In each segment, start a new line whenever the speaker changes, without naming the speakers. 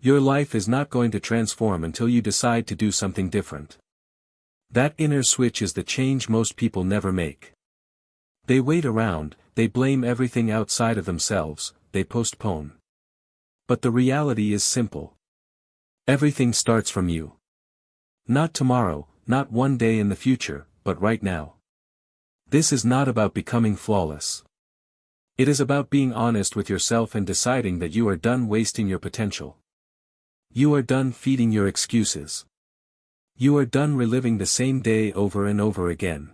Your life is not going to transform until you decide to do something different. That inner switch is the change most people never make. They wait around, they blame everything outside of themselves, they postpone. But the reality is simple. Everything starts from you. Not tomorrow, not one day in the future, but right now. This is not about becoming flawless. It is about being honest with yourself and deciding that you are done wasting your potential. You are done feeding your excuses. You are done reliving the same day over and over again.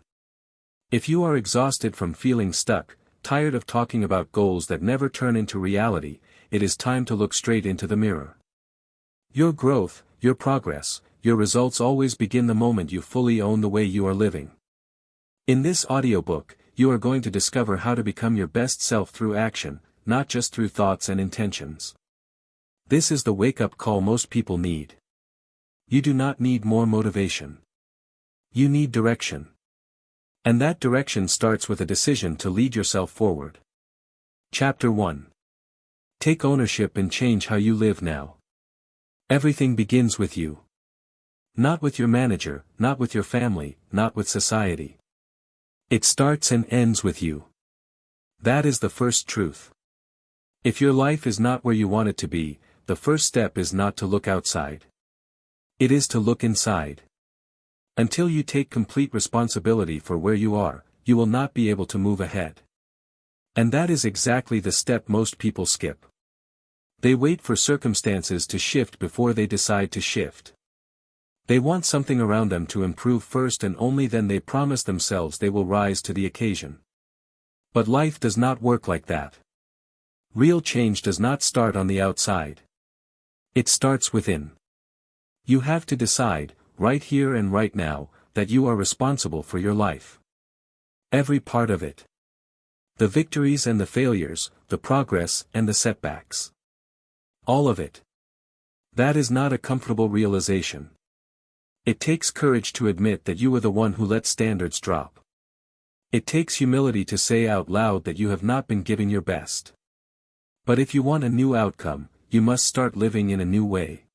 If you are exhausted from feeling stuck, tired of talking about goals that never turn into reality, it is time to look straight into the mirror. Your growth, your progress, your results always begin the moment you fully own the way you are living. In this audiobook, you are going to discover how to become your best self through action, not just through thoughts and intentions. This is the wake-up call most people need. You do not need more motivation. You need direction. And that direction starts with a decision to lead yourself forward. Chapter 1. Take ownership and change how you live now. Everything begins with you. Not with your manager, not with your family, not with society. It starts and ends with you. That is the first truth. If your life is not where you want it to be, the first step is not to look outside. It is to look inside. Until you take complete responsibility for where you are, you will not be able to move ahead. And that is exactly the step most people skip. They wait for circumstances to shift before they decide to shift. They want something around them to improve first, and only then they promise themselves they will rise to the occasion. But life does not work like that. Real change does not start on the outside. It starts within. You have to decide, right here and right now, that you are responsible for your life. Every part of it. The victories and the failures, the progress and the setbacks. All of it. That is not a comfortable realization. It takes courage to admit that you are the one who let standards drop. It takes humility to say out loud that you have not been giving your best. But if you want a new outcome, you must start living in a new way.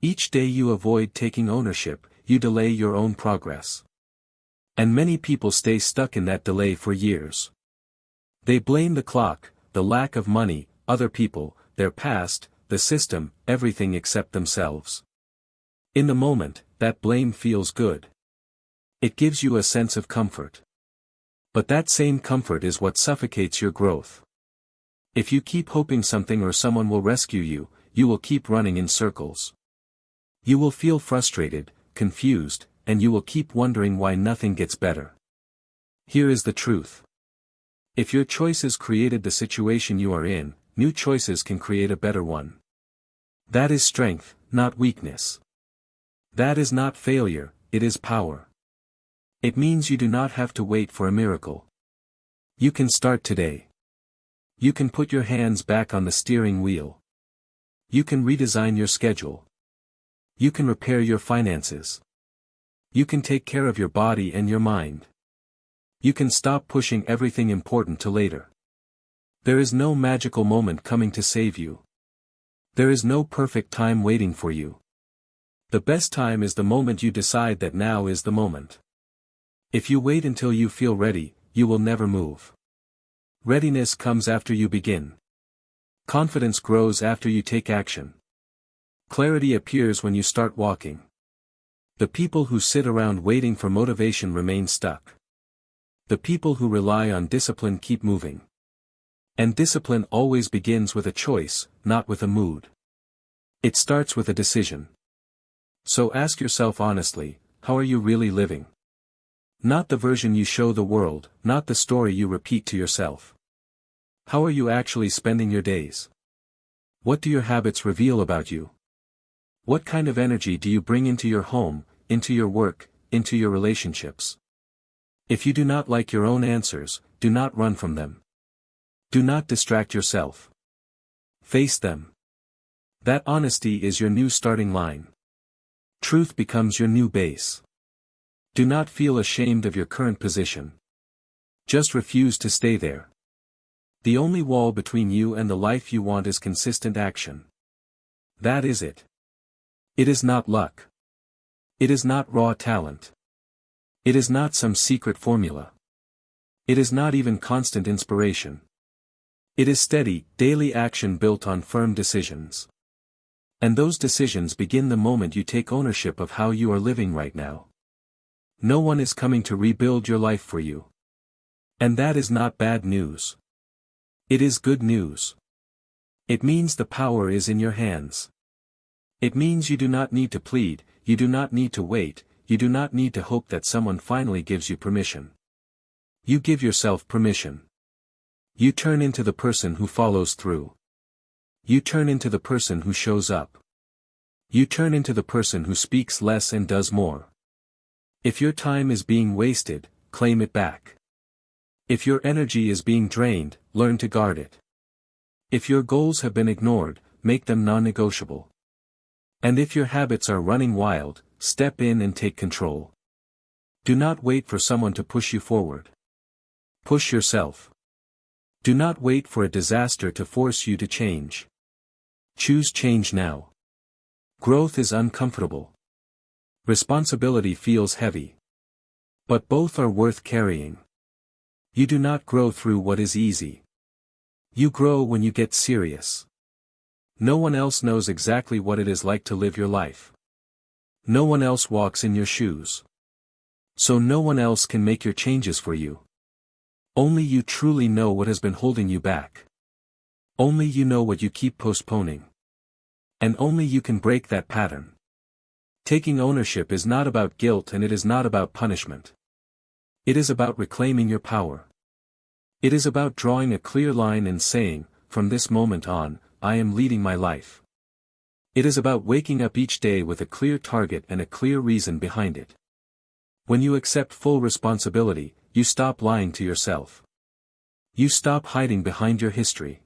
Each day you avoid taking ownership, you delay your own progress. And many people stay stuck in that delay for years. They blame the clock, the lack of money, other people, their past, the system, everything except themselves. In the moment, that blame feels good. It gives you a sense of comfort. But that same comfort is what suffocates your growth. If you keep hoping something or someone will rescue you, you will keep running in circles. You will feel frustrated, confused, and you will keep wondering why nothing gets better. Here is the truth. If your choices created the situation you are in, new choices can create a better one. That is strength, not weakness. That is not failure, it is power. It means you do not have to wait for a miracle. You can start today. You can put your hands back on the steering wheel. You can redesign your schedule. You can repair your finances. You can take care of your body and your mind. You can stop pushing everything important to later. There is no magical moment coming to save you. There is no perfect time waiting for you. The best time is the moment you decide that now is the moment. If you wait until you feel ready, you will never move. Readiness comes after you begin. Confidence grows after you take action. Clarity appears when you start walking. The people who sit around waiting for motivation remain stuck. The people who rely on discipline keep moving. And discipline always begins with a choice, not with a mood. It starts with a decision. So ask yourself honestly, how are you really living? Not the version you show the world, not the story you repeat to yourself. How are you actually spending your days? What do your habits reveal about you? What kind of energy do you bring into your home, into your work, into your relationships? If you do not like your own answers, do not run from them. Do not distract yourself. Face them. That honesty is your new starting line. Truth becomes your new base. Do not feel ashamed of your current position. Just refuse to stay there. The only wall between you and the life you want is consistent action. That is it. It is not luck. It is not raw talent. It is not some secret formula. It is not even constant inspiration. It is steady, daily action built on firm decisions. And those decisions begin the moment you take ownership of how you are living right now. No one is coming to rebuild your life for you. And that is not bad news. It is good news. It means the power is in your hands. It means you do not need to plead, you do not need to wait, you do not need to hope that someone finally gives you permission. You give yourself permission. You turn into the person who follows through. You turn into the person who shows up. You turn into the person who speaks less and does more. If your time is being wasted, claim it back. If your energy is being drained, learn to guard it. If your goals have been ignored, make them non-negotiable. And if your habits are running wild, step in and take control. Do not wait for someone to push you forward. Push yourself. Do not wait for a disaster to force you to change. Choose change now. Growth is uncomfortable. Responsibility feels heavy. But both are worth carrying. You do not grow through what is easy. You grow when you get serious. No one else knows exactly what it is like to live your life. No one else walks in your shoes. So no one else can make your changes for you. Only you truly know what has been holding you back. Only you know what you keep postponing. And only you can break that pattern. Taking ownership is not about guilt and it is not about punishment. It is about reclaiming your power. It is about drawing a clear line and saying, from this moment on, I am leading my life. It is about waking up each day with a clear target and a clear reason behind it. When you accept full responsibility, you stop lying to yourself. You stop hiding behind your history.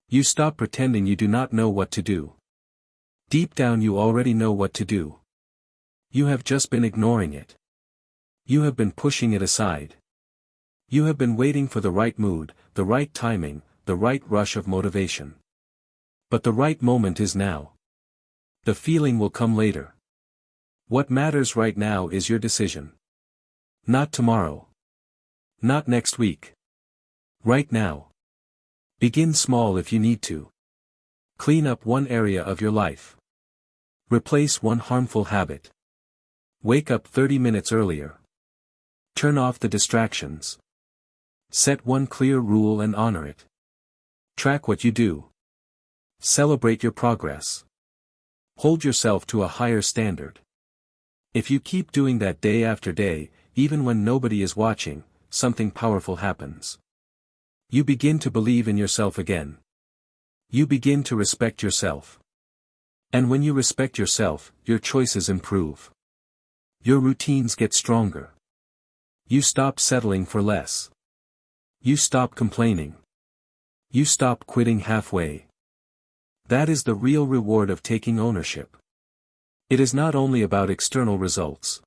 You stop pretending you do not know what to do. Deep down you already know what to do. You have just been ignoring it. You have been pushing it aside. You have been waiting for the right mood, the right timing, the right rush of motivation. But the right moment is now. The feeling will come later. What matters right now is your decision. Not tomorrow. Not next week. Right now. Begin small if you need to. Clean up one area of your life. Replace one harmful habit. Wake up 30 minutes earlier. Turn off the distractions. Set one clear rule and honor it. Track what you do. Celebrate your progress. Hold yourself to a higher standard. If you keep doing that day after day, even when nobody is watching, something powerful happens. You begin to believe in yourself again. You begin to respect yourself. And when you respect yourself, your choices improve. Your routines get stronger. You stop settling for less. You stop complaining. You stop quitting halfway. That is the real reward of taking ownership. It is not only about external results.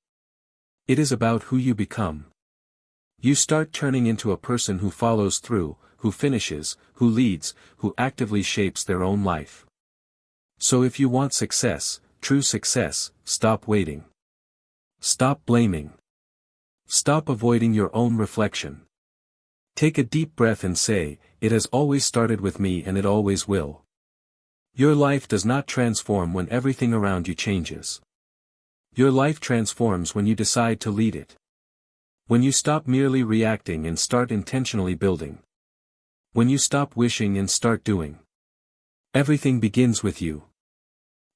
It is about who you become. You start turning into a person who follows through, who finishes, who leads, who actively shapes their own life. So if you want success, true success, stop waiting. Stop blaming. Stop avoiding your own reflection. Take a deep breath and say, it has always started with me and it always will. Your life does not transform when everything around you changes. Your life transforms when you decide to lead it. When you stop merely reacting and start intentionally building. When you stop wishing and start doing. Everything begins with you.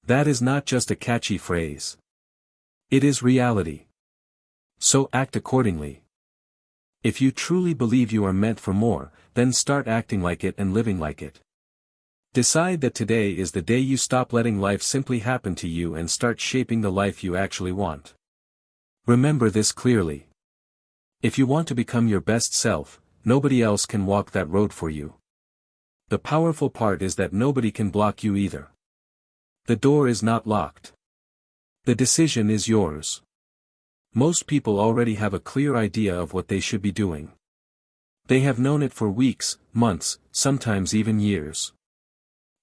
That is not just a catchy phrase. It is reality. So act accordingly. If you truly believe you are meant for more, then start acting like it and living like it. Decide that today is the day you stop letting life simply happen to you and start shaping the life you actually want. Remember this clearly. If you want to become your best self, nobody else can walk that road for you. The powerful part is that nobody can block you either. The door is not locked. The decision is yours. Most people already have a clear idea of what they should be doing. They have known it for weeks, months, sometimes even years.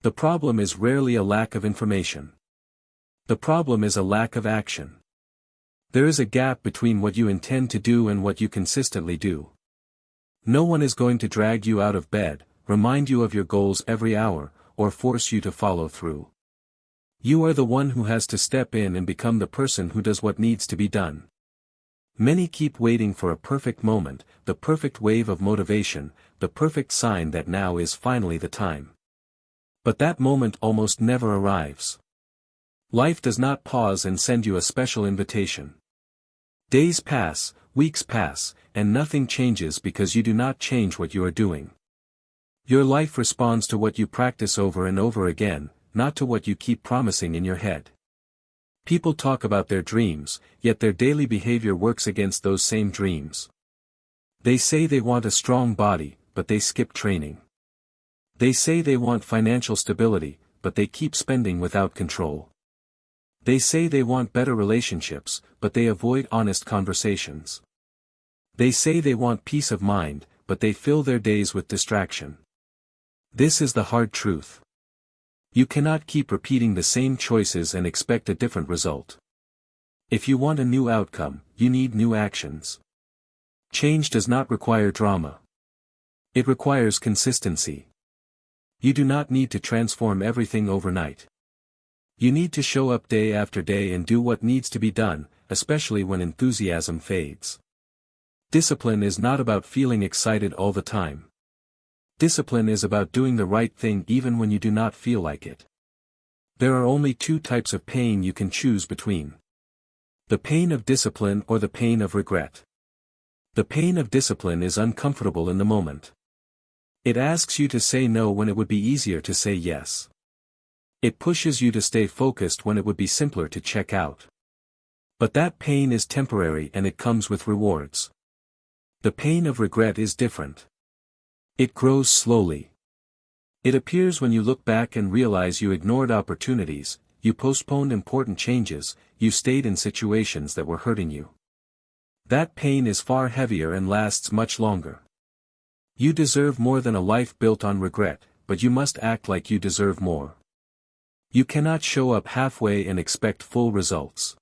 The problem is rarely a lack of information. The problem is a lack of action. There is a gap between what you intend to do and what you consistently do. No one is going to drag you out of bed, remind you of your goals every hour, or force you to follow through. You are the one who has to step in and become the person who does what needs to be done. Many keep waiting for a perfect moment, the perfect wave of motivation, the perfect sign that now is finally the time. But that moment almost never arrives. Life does not pause and send you a special invitation. Days pass, weeks pass, and nothing changes because you do not change what you are doing. Your life responds to what you practice over and over again, not to what you keep promising in your head. People talk about their dreams, yet their daily behavior works against those same dreams. They say they want a strong body, but they skip training. They say they want financial stability, but they keep spending without control. They say they want better relationships, but they avoid honest conversations. They say they want peace of mind, but they fill their days with distraction. This is the hard truth. You cannot keep repeating the same choices and expect a different result. If you want a new outcome, you need new actions. Change does not require drama. It requires consistency. You do not need to transform everything overnight. You need to show up day after day and do what needs to be done, especially when enthusiasm fades. Discipline is not about feeling excited all the time. Discipline is about doing the right thing even when you do not feel like it. There are only two types of pain you can choose between. The pain of discipline or the pain of regret. The pain of discipline is uncomfortable in the moment. It asks you to say no when it would be easier to say yes. It pushes you to stay focused when it would be simpler to check out. But that pain is temporary and it comes with rewards. The pain of regret is different. It grows slowly. It appears when you look back and realize you ignored opportunities, you postponed important changes, you stayed in situations that were hurting you. That pain is far heavier and lasts much longer. You deserve more than a life built on regret, but you must act like you deserve more. You cannot show up halfway and expect full results.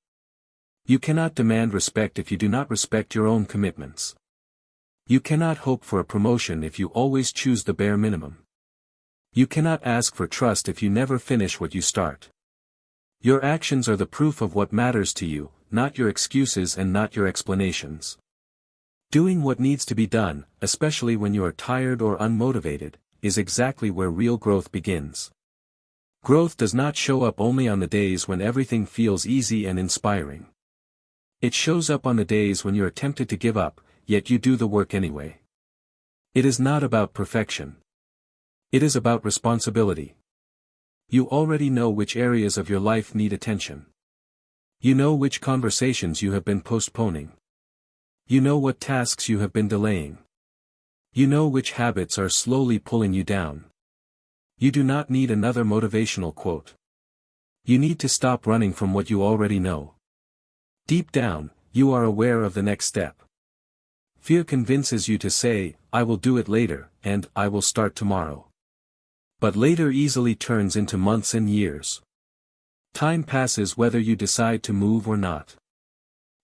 You cannot demand respect if you do not respect your own commitments. You cannot hope for a promotion if you always choose the bare minimum. You cannot ask for trust if you never finish what you start. Your actions are the proof of what matters to you, not your excuses and not your explanations. Doing what needs to be done, especially when you are tired or unmotivated, is exactly where real growth begins. Growth does not show up only on the days when everything feels easy and inspiring. It shows up on the days when you are tempted to give up, yet you do the work anyway. It is not about perfection. It is about responsibility. You already know which areas of your life need attention. You know which conversations you have been postponing. You know what tasks you have been delaying. You know which habits are slowly pulling you down. You do not need another motivational quote. You need to stop running from what you already know. Deep down, you are aware of the next step. Fear convinces you to say, "I will do it later," and "I will start tomorrow." But later easily turns into months and years. Time passes whether you decide to move or not.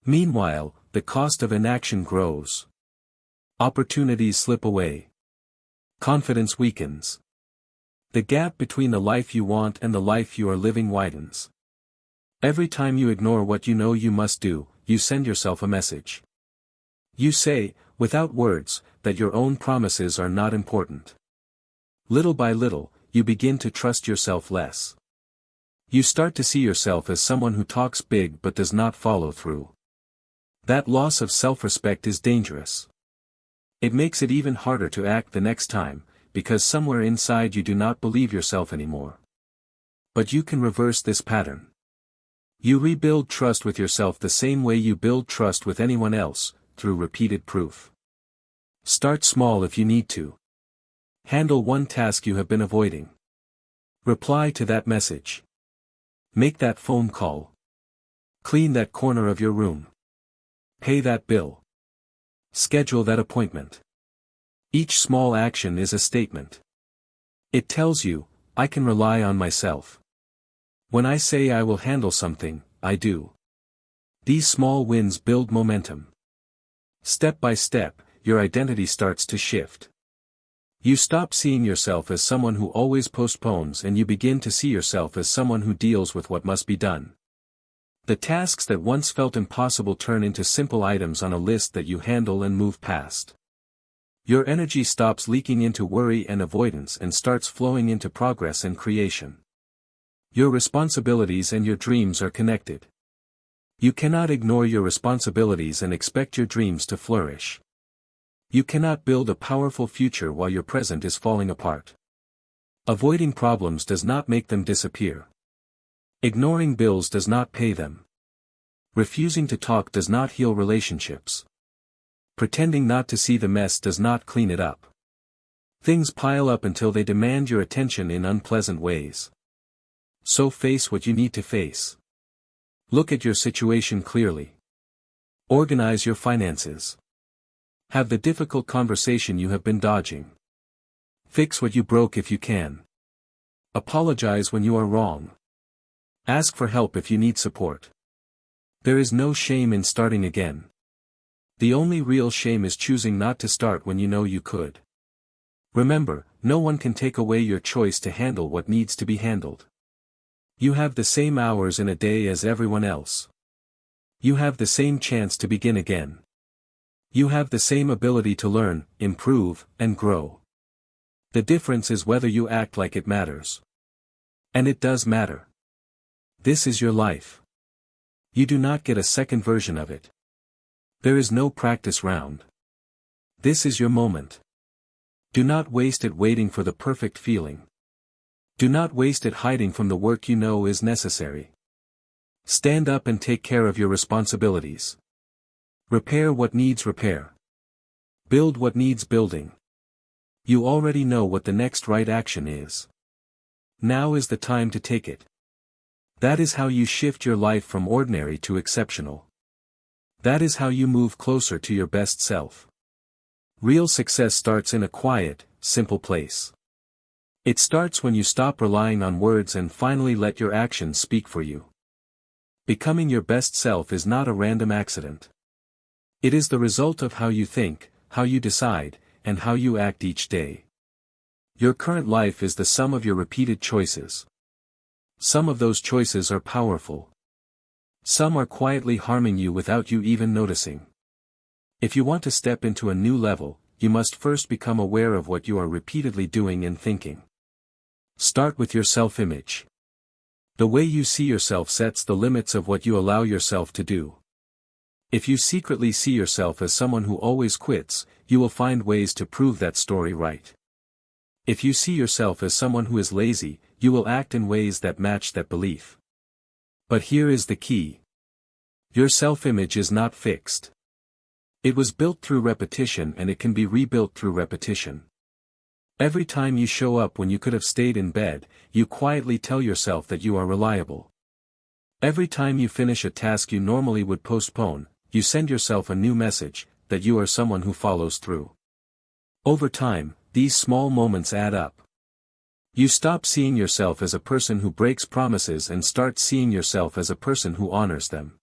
Meanwhile, the cost of inaction grows. Opportunities slip away. Confidence weakens. The gap between the life you want and the life you are living widens. Every time you ignore what you know you must do, you send yourself a message. You say, without words, that your own promises are not important. Little by little, you begin to trust yourself less. You start to see yourself as someone who talks big but does not follow through. That loss of self-respect is dangerous. It makes it even harder to act the next time, because somewhere inside you do not believe yourself anymore. But you can reverse this pattern. You rebuild trust with yourself the same way you build trust with anyone else, through repeated proof. Start small if you need to. Handle one task you have been avoiding. Reply to that message. Make that phone call. Clean that corner of your room. Pay that bill. Schedule that appointment. Each small action is a statement. It tells you, I can rely on myself. When I say I will handle something, I do. These small wins build momentum. Step by step, your identity starts to shift. You stop seeing yourself as someone who always postpones and you begin to see yourself as someone who deals with what must be done. The tasks that once felt impossible turn into simple items on a list that you handle and move past. Your energy stops leaking into worry and avoidance and starts flowing into progress and creation. Your responsibilities and your dreams are connected. You cannot ignore your responsibilities and expect your dreams to flourish. You cannot build a powerful future while your present is falling apart. Avoiding problems does not make them disappear. Ignoring bills does not pay them. Refusing to talk does not heal relationships. Pretending not to see the mess does not clean it up. Things pile up until they demand your attention in unpleasant ways. So face what you need to face. Look at your situation clearly. Organize your finances. Have the difficult conversation you have been dodging. Fix what you broke if you can. Apologize when you are wrong. Ask for help if you need support. There is no shame in starting again. The only real shame is choosing not to start when you know you could. Remember, no one can take away your choice to handle what needs to be handled. You have the same hours in a day as everyone else. You have the same chance to begin again. You have the same ability to learn, improve, and grow. The difference is whether you act like it matters. And it does matter. This is your life. You do not get a second version of it. There is no practice round. This is your moment. Do not waste it waiting for the perfect feeling. Do not waste it hiding from the work you know is necessary. Stand up and take care of your responsibilities. Repair what needs repair. Build what needs building. You already know what the next right action is. Now is the time to take it. That is how you shift your life from ordinary to exceptional. That is how you move closer to your best self. Real success starts in a quiet, simple place. It starts when you stop relying on words and finally let your actions speak for you. Becoming your best self is not a random accident. It is the result of how you think, how you decide, and how you act each day. Your current life is the sum of your repeated choices. Some of those choices are powerful. Some are quietly harming you without you even noticing. If you want to step into a new level, you must first become aware of what you are repeatedly doing and thinking. Start with your self-image. The way you see yourself sets the limits of what you allow yourself to do. If you secretly see yourself as someone who always quits, you will find ways to prove that story right. If you see yourself as someone who is lazy, you will act in ways that match that belief. But here is the key. Your self-image is not fixed. It was built through repetition and it can be rebuilt through repetition. Every time you show up when you could have stayed in bed, you quietly tell yourself that you are reliable. Every time you finish a task you normally would postpone, you send yourself a new message, that you are someone who follows through. Over time, these small moments add up. You stop seeing yourself as a person who breaks promises and start seeing yourself as a person who honors them.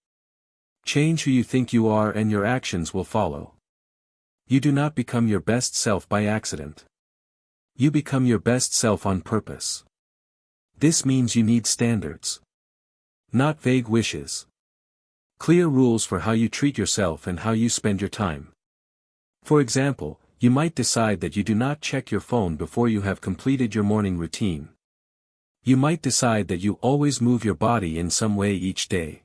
Change who you think you are and your actions will follow. You do not become your best self by accident. You become your best self on purpose. This means you need standards. Not vague wishes. Clear rules for how you treat yourself and how you spend your time. For example, you might decide that you do not check your phone before you have completed your morning routine. You might decide that you always move your body in some way each day.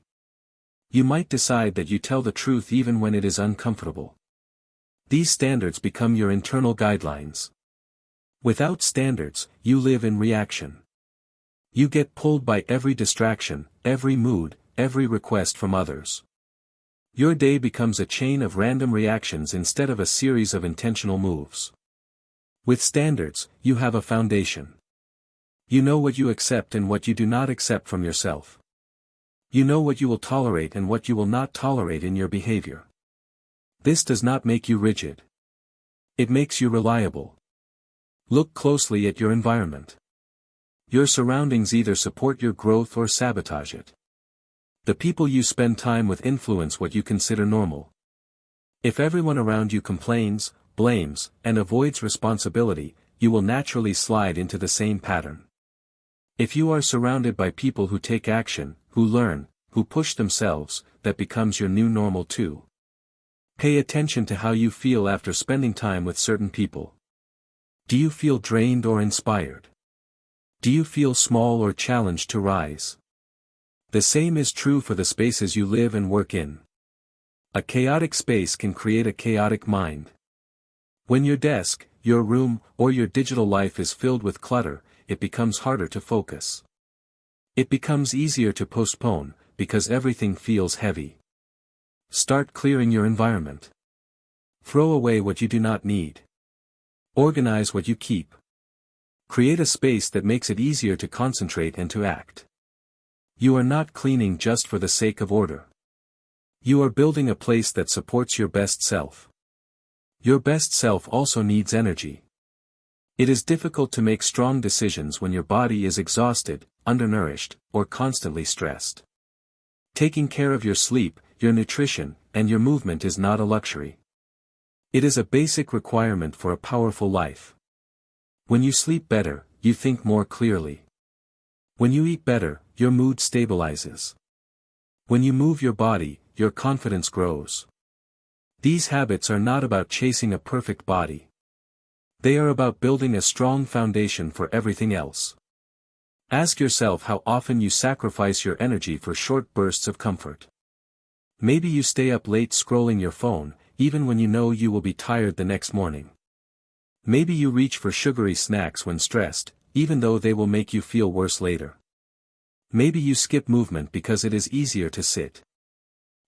You might decide that you tell the truth even when it is uncomfortable. These standards become your internal guidelines. Without standards, you live in reaction. You get pulled by every distraction, every mood, every request from others. Your day becomes a chain of random reactions instead of a series of intentional moves. With standards, you have a foundation. You know what you accept and what you do not accept from yourself. You know what you will tolerate and what you will not tolerate in your behavior. This does not make you rigid. It makes you reliable. Look closely at your environment. Your surroundings either support your growth or sabotage it. The people you spend time with influence what you consider normal. If everyone around you complains, blames, and avoids responsibility, you will naturally slide into the same pattern. If you are surrounded by people who take action, who learn, who push themselves, that becomes your new normal too. Pay attention to how you feel after spending time with certain people. Do you feel drained or inspired? Do you feel small or challenged to rise? The same is true for the spaces you live and work in. A chaotic space can create a chaotic mind. When your desk, your room, or your digital life is filled with clutter, it becomes harder to focus. It becomes easier to postpone, because everything feels heavy. Start clearing your environment. Throw away what you do not need. Organize what you keep. Create a space that makes it easier to concentrate and to act. You are not cleaning just for the sake of order. You are building a place that supports your best self. Your best self also needs energy. It is difficult to make strong decisions when your body is exhausted, undernourished, or constantly stressed. Taking care of your sleep, your nutrition, and your movement is not a luxury. It is a basic requirement for a powerful life. When you sleep better, you think more clearly. When you eat better, your mood stabilizes. When you move your body, your confidence grows. These habits are not about chasing a perfect body. They are about building a strong foundation for everything else. Ask yourself how often you sacrifice your energy for short bursts of comfort. Maybe you stay up late scrolling your phone, even when you know you will be tired the next morning. Maybe you reach for sugary snacks when stressed, even though they will make you feel worse later. Maybe you skip movement because it is easier to sit.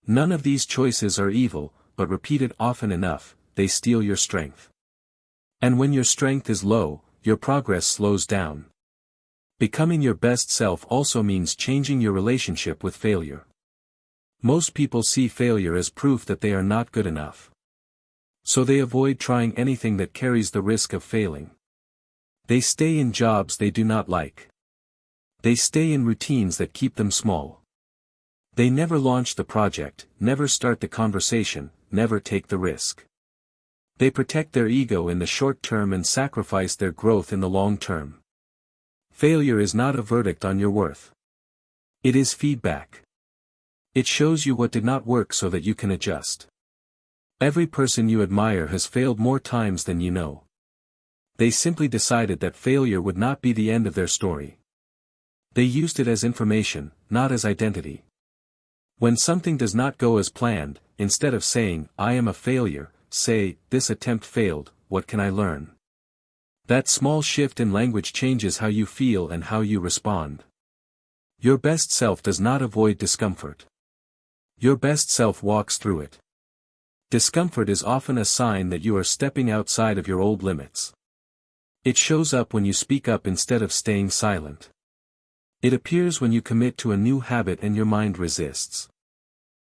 None of these choices are evil, but repeated often enough, they steal your strength. And when your strength is low, your progress slows down. Becoming your best self also means changing your relationship with failure. Most people see failure as proof that they are not good enough. So they avoid trying anything that carries the risk of failing. They stay in jobs they do not like. They stay in routines that keep them small. They never launch the project, never start the conversation, never take the risk. They protect their ego in the short term and sacrifice their growth in the long term. Failure is not a verdict on your worth. It is feedback. It shows you what did not work so that you can adjust. Every person you admire has failed more times than you know. They simply decided that failure would not be the end of their story. They used it as information, not as identity. When something does not go as planned, instead of saying, "I am a failure," say, "This attempt failed, what can I learn?" That small shift in language changes how you feel and how you respond. Your best self does not avoid discomfort. Your best self walks through it. Discomfort is often a sign that you are stepping outside of your old limits. It shows up when you speak up instead of staying silent. It appears when you commit to a new habit and your mind resists.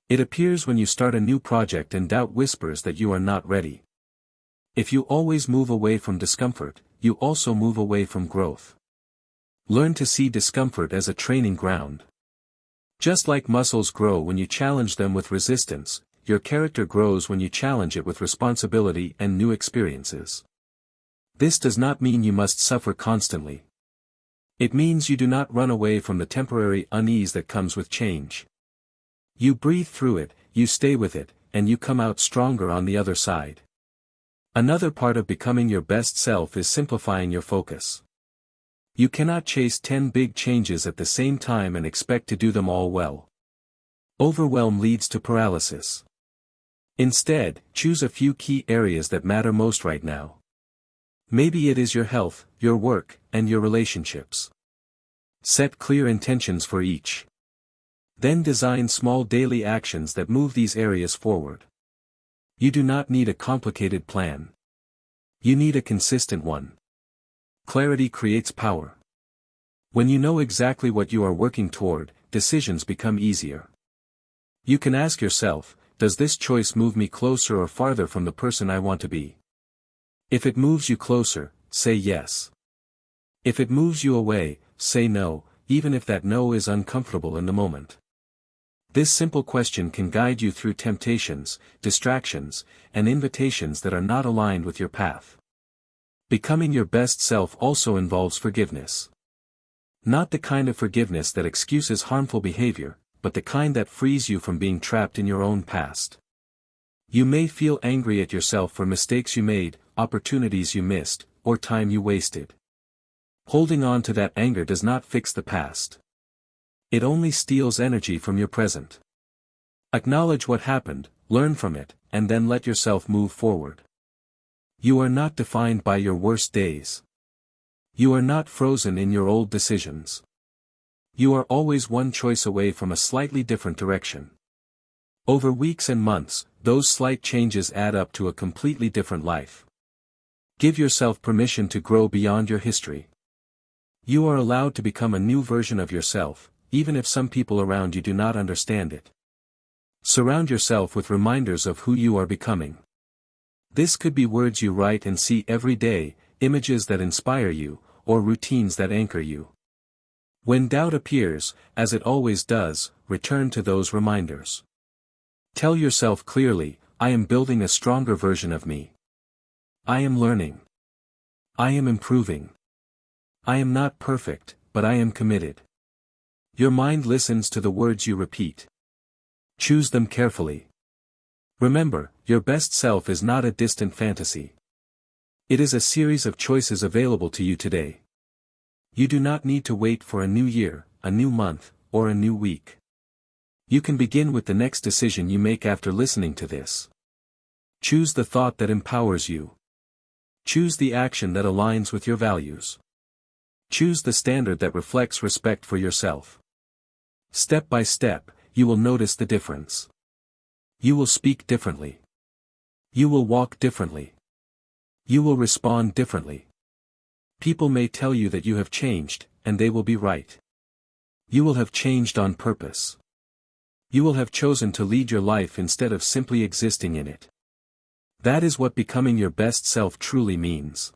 It appears when you start a new project and doubt whispers that you are not ready. If you always move away from discomfort, you also move away from growth. Learn to see discomfort as a training ground. Just like muscles grow when you challenge them with resistance, your character grows when you challenge it with responsibility and new experiences. This does not mean you must suffer constantly. It means you do not run away from the temporary unease that comes with change. You breathe through it, you stay with it, and you come out stronger on the other side. Another part of becoming your best self is simplifying your focus. You cannot chase 10 big changes at the same time and expect to do them all well. Overwhelm leads to paralysis. Instead, choose a few key areas that matter most right now. Maybe it is your health, your work, and your relationships. Set clear intentions for each. Then design small daily actions that move these areas forward. You do not need a complicated plan. You need a consistent one. Clarity creates power. When you know exactly what you are working toward, decisions become easier. You can ask yourself, does this choice move me closer or farther from the person I want to be? If it moves you closer, say yes. If it moves you away, say no, even if that no is uncomfortable in the moment. This simple question can guide you through temptations, distractions, and invitations that are not aligned with your path. Becoming your best self also involves forgiveness. Not the kind of forgiveness that excuses harmful behavior, but the kind that frees you from being trapped in your own past. You may feel angry at yourself for mistakes you made, opportunities you missed, or time you wasted. Holding on to that anger does not fix the past. It only steals energy from your present. Acknowledge what happened, learn from it, and then let yourself move forward. You are not defined by your worst days. You are not frozen in your old decisions. You are always one choice away from a slightly different direction. Over weeks and months, those slight changes add up to a completely different life. Give yourself permission to grow beyond your history. You are allowed to become a new version of yourself, even if some people around you do not understand it. Surround yourself with reminders of who you are becoming. This could be words you write and see every day, images that inspire you, or routines that anchor you. When doubt appears, as it always does, return to those reminders. Tell yourself clearly, I am building a stronger version of me. I am learning. I am improving. I am not perfect, but I am committed. Your mind listens to the words you repeat. Choose them carefully. Remember, your best self is not a distant fantasy. It is a series of choices available to you today. You do not need to wait for a new year, a new month, or a new week. You can begin with the next decision you make after listening to this. Choose the thought that empowers you. Choose the action that aligns with your values. Choose the standard that reflects respect for yourself. Step by step, you will notice the difference. You will speak differently. You will walk differently. You will respond differently. People may tell you that you have changed, and they will be right. You will have changed on purpose. You will have chosen to lead your life instead of simply existing in it. That is what becoming your best self truly means.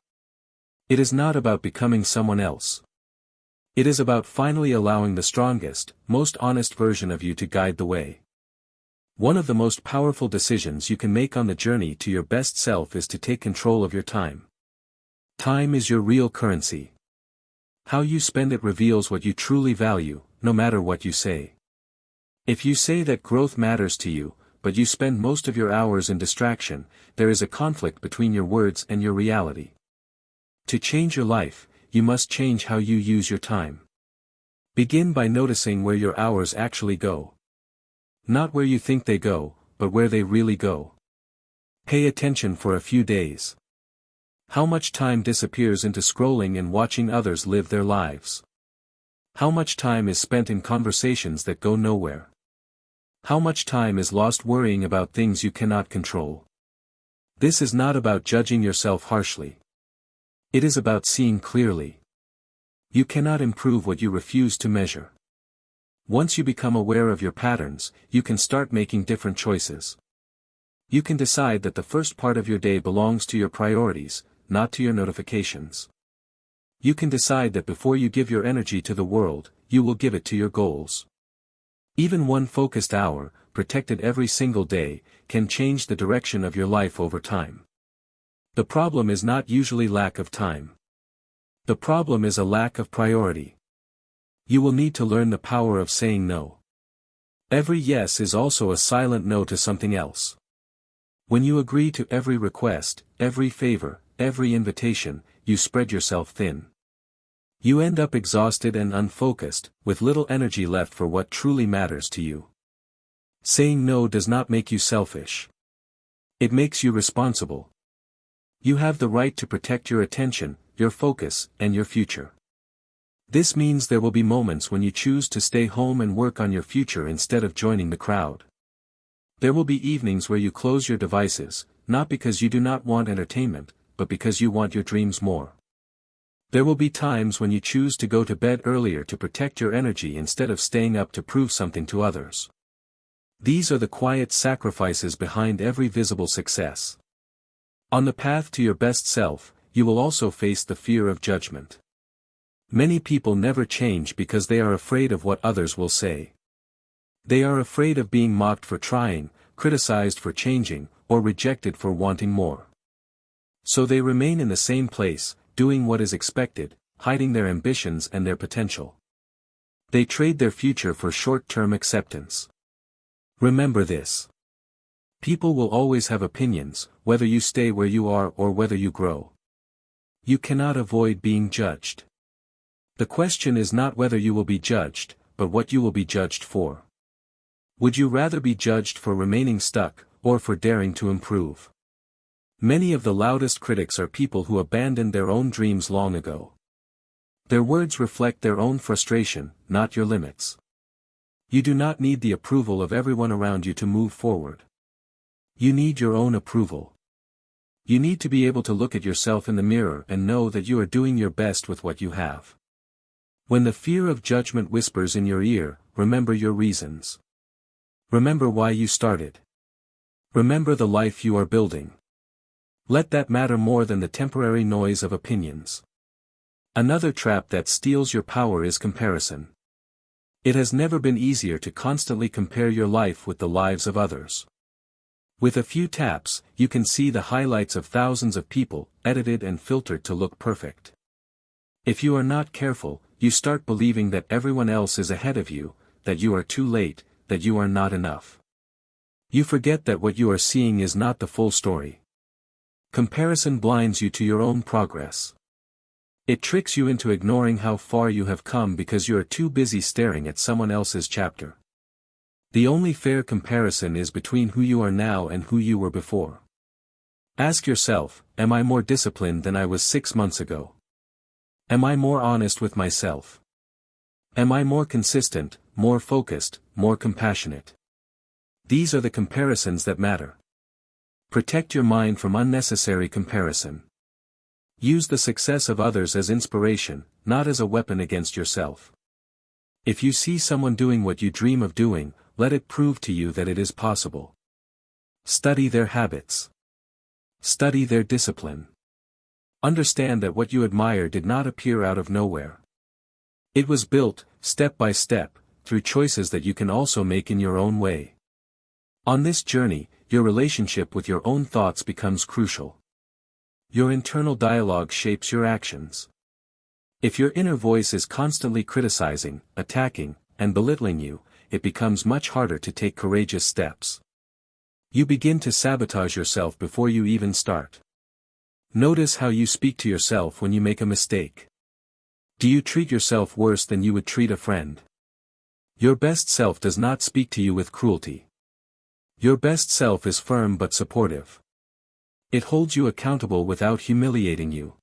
It is not about becoming someone else. It is about finally allowing the strongest, most honest version of you to guide the way. One of the most powerful decisions you can make on the journey to your best self is to take control of your time. Time is your real currency. How you spend it reveals what you truly value, no matter what you say. If you say that growth matters to you, but you spend most of your hours in distraction, there is a conflict between your words and your reality. To change your life, you must change how you use your time. Begin by noticing where your hours actually go. Not where you think they go, but where they really go. Pay attention for a few days. How much time disappears into scrolling and watching others live their lives? How much time is spent in conversations that go nowhere? How much time is lost worrying about things you cannot control? This is not about judging yourself harshly. It is about seeing clearly. You cannot improve what you refuse to measure. Once you become aware of your patterns, you can start making different choices. You can decide that the first part of your day belongs to your priorities, not to your notifications. You can decide that before you give your energy to the world, you will give it to your goals. Even one focused hour, protected every single day, can change the direction of your life over time. The problem is not usually lack of time. The problem is a lack of priority. You will need to learn the power of saying no. Every yes is also a silent no to something else. When you agree to every request, every favor, every invitation, you spread yourself thin. You end up exhausted and unfocused, with little energy left for what truly matters to you. Saying no does not make you selfish. It makes you responsible. You have the right to protect your attention, your focus, and your future. This means there will be moments when you choose to stay home and work on your future instead of joining the crowd. There will be evenings where you close your devices, not because you do not want entertainment, but because you want your dreams more. There will be times when you choose to go to bed earlier to protect your energy instead of staying up to prove something to others. These are the quiet sacrifices behind every visible success. On the path to your best self, you will also face the fear of judgment. Many people never change because they are afraid of what others will say. They are afraid of being mocked for trying, criticized for changing, or rejected for wanting more. So they remain in the same place, doing what is expected, hiding their ambitions and their potential. They trade their future for short-term acceptance. Remember this. People will always have opinions, whether you stay where you are or whether you grow. You cannot avoid being judged. The question is not whether you will be judged, but what you will be judged for. Would you rather be judged for remaining stuck, or for daring to improve? Many of the loudest critics are people who abandoned their own dreams long ago. Their words reflect their own frustration, not your limits. You do not need the approval of everyone around you to move forward. You need your own approval. You need to be able to look at yourself in the mirror and know that you are doing your best with what you have. When the fear of judgment whispers in your ear, remember your reasons. Remember why you started. Remember the life you are building. Let that matter more than the temporary noise of opinions. Another trap that steals your power is comparison. It has never been easier to constantly compare your life with the lives of others. With a few taps, you can see the highlights of thousands of people, edited and filtered to look perfect. If you are not careful, you start believing that everyone else is ahead of you, that you are too late, that you are not enough. You forget that what you are seeing is not the full story. Comparison blinds you to your own progress. It tricks you into ignoring how far you have come because you are too busy staring at someone else's chapter. The only fair comparison is between who you are now and who you were before. Ask yourself, am I more disciplined than I was 6 months ago? Am I more honest with myself? Am I more consistent, more focused, more compassionate? These are the comparisons that matter. Protect your mind from unnecessary comparison. Use the success of others as inspiration, not as a weapon against yourself. If you see someone doing what you dream of doing, let it prove to you that it is possible. Study their habits. Study their discipline. Understand that what you admire did not appear out of nowhere. It was built, step by step, through choices that you can also make in your own way. On this journey, your relationship with your own thoughts becomes crucial. Your internal dialogue shapes your actions. If your inner voice is constantly criticizing, attacking, and belittling you, it becomes much harder to take courageous steps. You begin to sabotage yourself before you even start. Notice how you speak to yourself when you make a mistake. Do you treat yourself worse than you would treat a friend? Your best self does not speak to you with cruelty. Your best self is firm but supportive. It holds you accountable without humiliating you.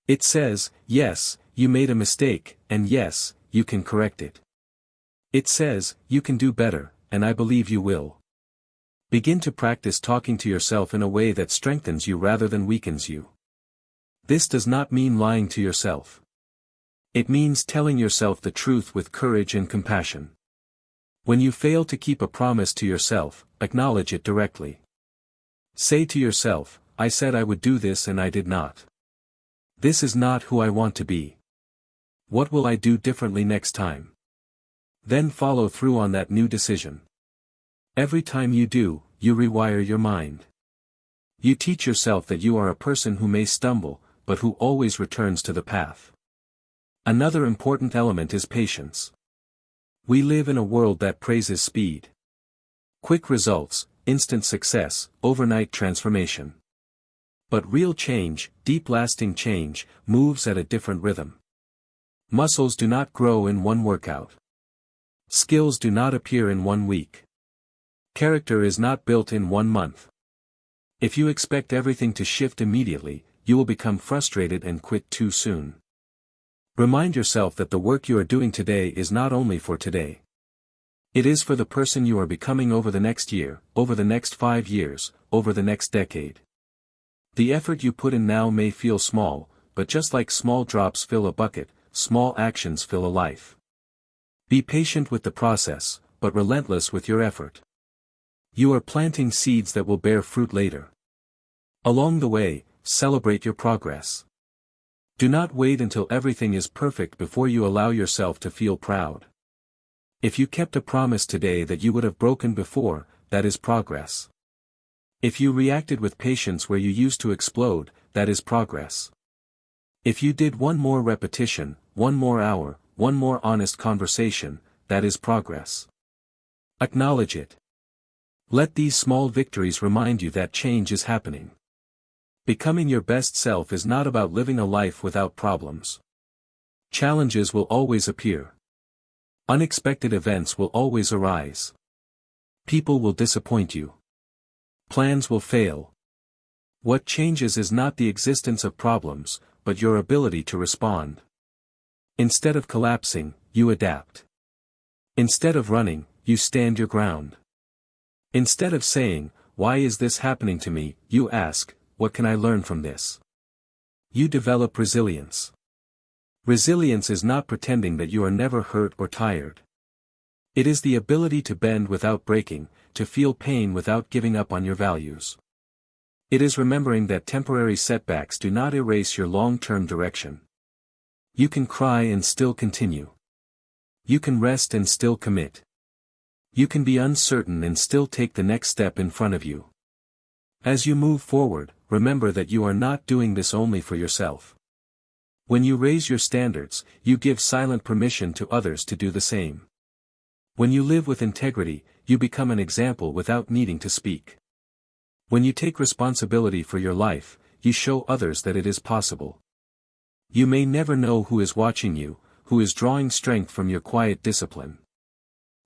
It says, yes, you made a mistake, and yes, you can correct it. It says, you can do better, and I believe you will. Begin to practice talking to yourself in a way that strengthens you rather than weakens you. This does not mean lying to yourself. It means telling yourself the truth with courage and compassion. When you fail to keep a promise to yourself, acknowledge it directly. Say to yourself, I said I would do this and I did not. This is not who I want to be. What will I do differently next time? Then follow through on that new decision. Every time you do, you rewire your mind. You teach yourself that you are a person who may stumble, but who always returns to the path. Another important element is patience. We live in a world that praises speed. Quick results, instant success, overnight transformation. But real change, deep-lasting change, moves at a different rhythm. Muscles do not grow in one workout. Skills do not appear in 1 week. Character is not built in 1 month. If you expect everything to shift immediately, you will become frustrated and quit too soon. Remind yourself that the work you are doing today is not only for today. It is for the person you are becoming over the next year, over the next 5 years, over the next decade. The effort you put in now may feel small, but just like small drops fill a bucket, small actions fill a life. Be patient with the process, but relentless with your effort. You are planting seeds that will bear fruit later. Along the way, celebrate your progress. Do not wait until everything is perfect before you allow yourself to feel proud. If you kept a promise today that you would have broken before, that is progress. If you reacted with patience where you used to explode, that is progress. If you did one more repetition, one more hour, one more honest conversation, that is progress. Acknowledge it. Let these small victories remind you that change is happening. Becoming your best self is not about living a life without problems. Challenges will always appear. Unexpected events will always arise. People will disappoint you. Plans will fail. What changes is not the existence of problems, but your ability to respond. Instead of collapsing, you adapt. Instead of running, you stand your ground. Instead of saying, "Why is this happening to me?" you ask, "What can I learn from this?" You develop resilience. Resilience is not pretending that you are never hurt or tired. It is the ability to bend without breaking, to feel pain without giving up on your values. It is remembering that temporary setbacks do not erase your long-term direction. You can cry and still continue. You can rest and still commit. You can be uncertain and still take the next step in front of you. As you move forward, remember that you are not doing this only for yourself. When you raise your standards, you give silent permission to others to do the same. When you live with integrity, you become an example without needing to speak. When you take responsibility for your life, you show others that it is possible. You may never know who is watching you, who is drawing strength from your quiet discipline.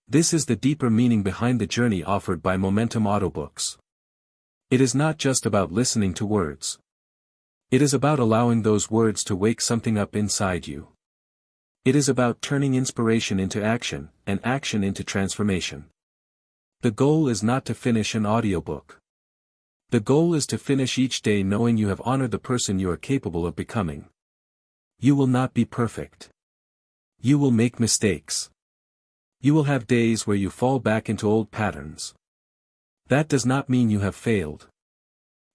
This is the deeper meaning behind the journey offered by Momentum Audiobooks. It is not just about listening to words. It is about allowing those words to wake something up inside you. It is about turning inspiration into action, and action into transformation. The goal is not to finish an audiobook. The goal is to finish each day knowing you have honored the person you are capable of becoming. You will not be perfect. You will make mistakes. You will have days where you fall back into old patterns. That does not mean you have failed.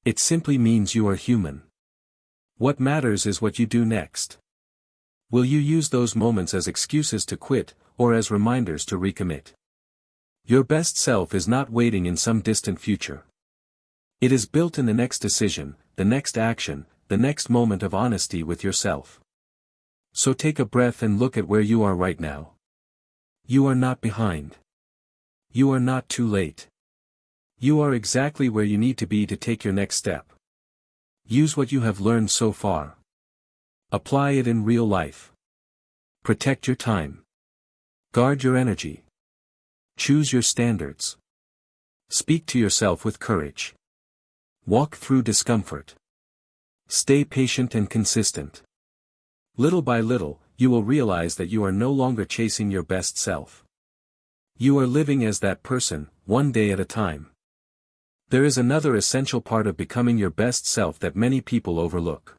It simply means you are human. What matters is what you do next. Will you use those moments as excuses to quit, or as reminders to recommit? Your best self is not waiting in some distant future. It is built in the next decision, the next action, the next moment of honesty with yourself. So take a breath and look at where you are right now. You are not behind. You are not too late. You are exactly where you need to be to take your next step. Use what you have learned so far. Apply it in real life. Protect your time. Guard your energy. Choose your standards. Speak to yourself with courage. Walk through discomfort. Stay patient and consistent. Little by little, you will realize that you are no longer chasing your best self. You are living as that person, one day at a time. There is another essential part of becoming your best self that many people overlook.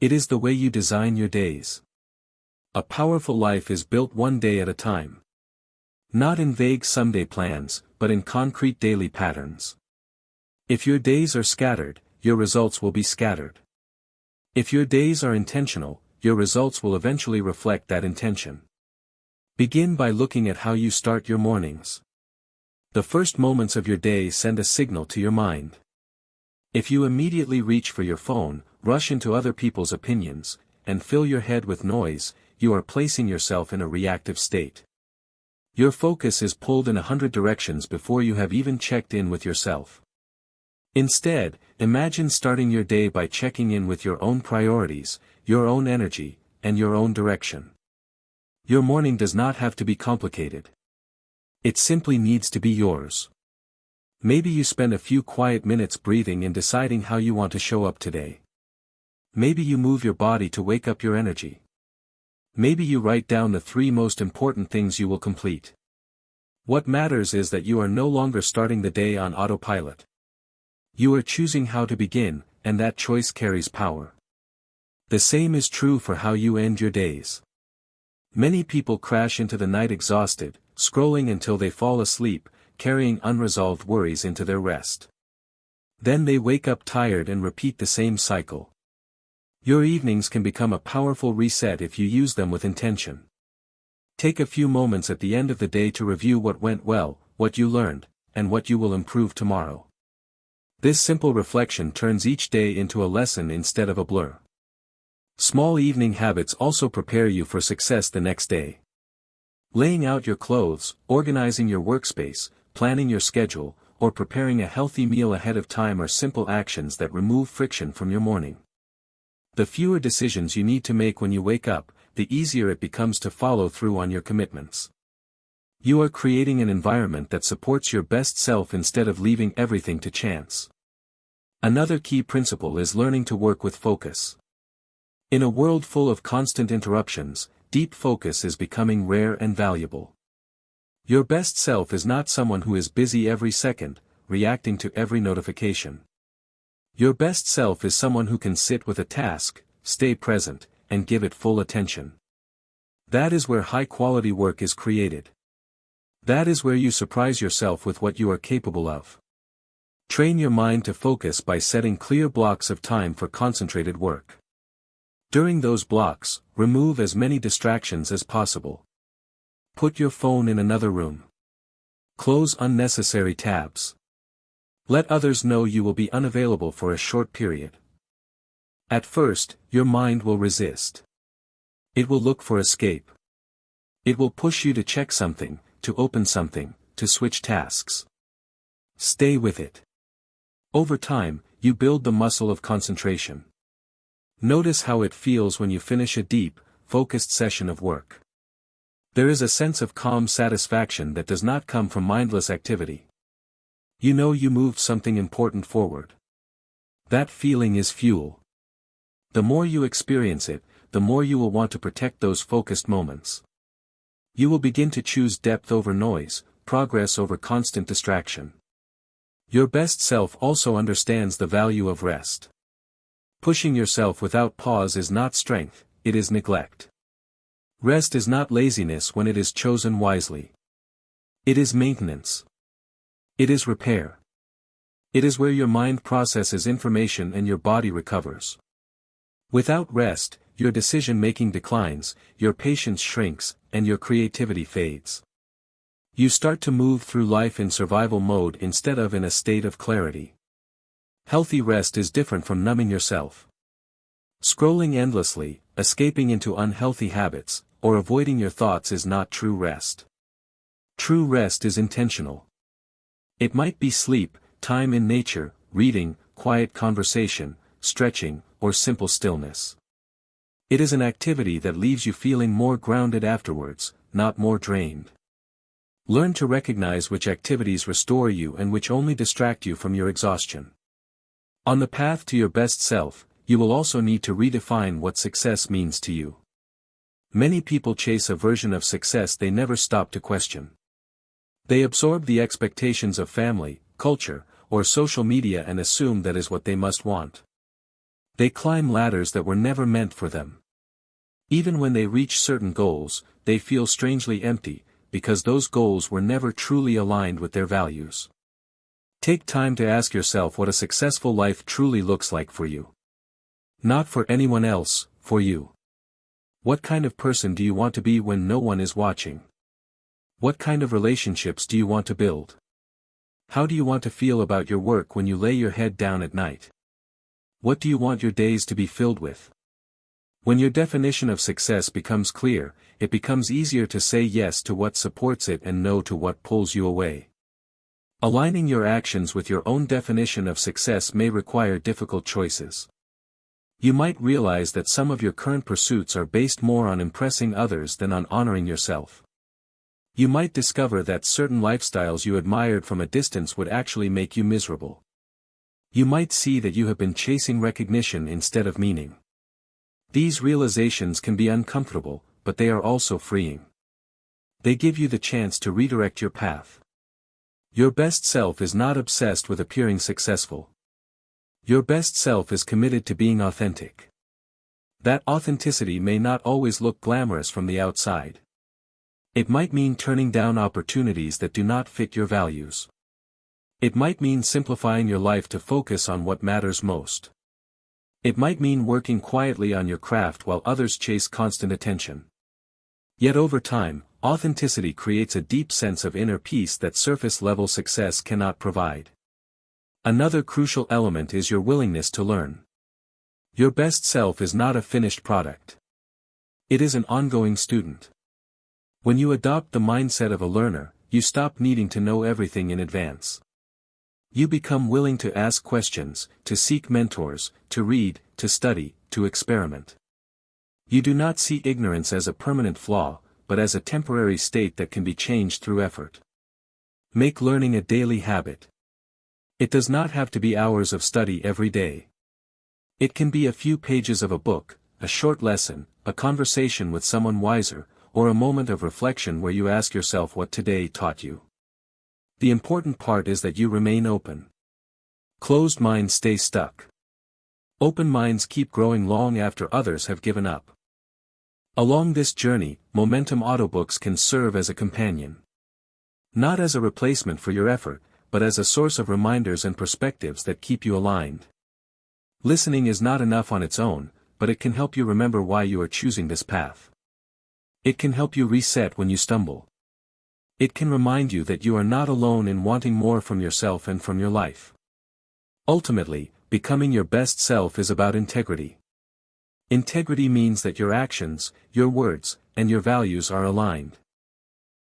It is the way you design your days. A powerful life is built one day at a time. Not in vague someday plans, but in concrete daily patterns. If your days are scattered, your results will be scattered. If your days are intentional, your results will eventually reflect that intention. Begin by looking at how you start your mornings. The first moments of your day send a signal to your mind. If you immediately reach for your phone, rush into other people's opinions, and fill your head with noise, you are placing yourself in a reactive state. Your focus is pulled in 100 directions before you have even checked in with yourself. Instead, imagine starting your day by checking in with your own priorities, your own energy, and your own direction. Your morning does not have to be complicated. It simply needs to be yours. Maybe you spend a few quiet minutes breathing and deciding how you want to show up today. Maybe you move your body to wake up your energy. Maybe you write down the 3 most important things you will complete. What matters is that you are no longer starting the day on autopilot. You are choosing how to begin, and that choice carries power. The same is true for how you end your days. Many people crash into the night exhausted, scrolling until they fall asleep, carrying unresolved worries into their rest. Then they wake up tired and repeat the same cycle. Your evenings can become a powerful reset if you use them with intention. Take a few moments at the end of the day to review what went well, what you learned, and what you will improve tomorrow. This simple reflection turns each day into a lesson instead of a blur. Small evening habits also prepare you for success the next day. Laying out your clothes, organizing your workspace, planning your schedule, or preparing a healthy meal ahead of time are simple actions that remove friction from your morning. The fewer decisions you need to make when you wake up, the easier it becomes to follow through on your commitments. You are creating an environment that supports your best self instead of leaving everything to chance. Another key principle is learning to work with focus. In a world full of constant interruptions, deep focus is becoming rare and valuable. Your best self is not someone who is busy every second, reacting to every notification. Your best self is someone who can sit with a task, stay present, and give it full attention. That is where high-quality work is created. That is where you surprise yourself with what you are capable of. Train your mind to focus by setting clear blocks of time for concentrated work. During those blocks, remove as many distractions as possible. Put your phone in another room. Close unnecessary tabs. Let others know you will be unavailable for a short period. At first, your mind will resist. It will look for escape. It will push you to check something, to open something, to switch tasks. Stay with it. Over time, you build the muscle of concentration. Notice how it feels when you finish a deep, focused session of work. There is a sense of calm satisfaction that does not come from mindless activity. You know you moved something important forward. That feeling is fuel. The more you experience it, the more you will want to protect those focused moments. You will begin to choose depth over noise, progress over constant distraction. Your best self also understands the value of rest. Pushing yourself without pause is not strength, it is neglect. Rest is not laziness when it is chosen wisely. It is maintenance. It is repair. It is where your mind processes information and your body recovers. Without rest, your decision-making declines, your patience shrinks, and your creativity fades. You start to move through life in survival mode instead of in a state of clarity. Healthy rest is different from numbing yourself. Scrolling endlessly, escaping into unhealthy habits, or avoiding your thoughts is not true rest. True rest is intentional. It might be sleep, time in nature, reading, quiet conversation, stretching, or simple stillness. It is an activity that leaves you feeling more grounded afterwards, not more drained. Learn to recognize which activities restore you and which only distract you from your exhaustion. On the path to your best self, you will also need to redefine what success means to you. Many people chase a version of success they never stop to question. They absorb the expectations of family, culture, or social media and assume that is what they must want. They climb ladders that were never meant for them. Even when they reach certain goals, they feel strangely empty, because those goals were never truly aligned with their values. Take time to ask yourself what a successful life truly looks like for you. Not for anyone else, for you. What kind of person do you want to be when no one is watching? What kind of relationships do you want to build? How do you want to feel about your work when you lay your head down at night? What do you want your days to be filled with? When your definition of success becomes clear, it becomes easier to say yes to what supports it and no to what pulls you away. Aligning your actions with your own definition of success may require difficult choices. You might realize that some of your current pursuits are based more on impressing others than on honoring yourself. You might discover that certain lifestyles you admired from a distance would actually make you miserable. You might see that you have been chasing recognition instead of meaning. These realizations can be uncomfortable, but they are also freeing. They give you the chance to redirect your path. Your best self is not obsessed with appearing successful. Your best self is committed to being authentic. That authenticity may not always look glamorous from the outside. It might mean turning down opportunities that do not fit your values. It might mean simplifying your life to focus on what matters most. It might mean working quietly on your craft while others chase constant attention. Yet over time, authenticity creates a deep sense of inner peace that surface-level success cannot provide. Another crucial element is your willingness to learn. Your best self is not a finished product. It is an ongoing student. When you adopt the mindset of a learner, you stop needing to know everything in advance. You become willing to ask questions, to seek mentors, to read, to study, to experiment. You do not see ignorance as a permanent flaw, but as a temporary state that can be changed through effort. Make learning a daily habit. It does not have to be hours of study every day. It can be a few pages of a book, a short lesson, a conversation with someone wiser, or a moment of reflection where you ask yourself what today taught you. The important part is that you remain open. Closed minds stay stuck. Open minds keep growing long after others have given up. Along this journey, Momentum Audiobooks can serve as a companion. Not as a replacement for your effort, but as a source of reminders and perspectives that keep you aligned. Listening is not enough on its own, but it can help you remember why you are choosing this path. It can help you reset when you stumble. It can remind you that you are not alone in wanting more from yourself and from your life. Ultimately, becoming your best self is about integrity. Integrity means that your actions, your words, and your values are aligned.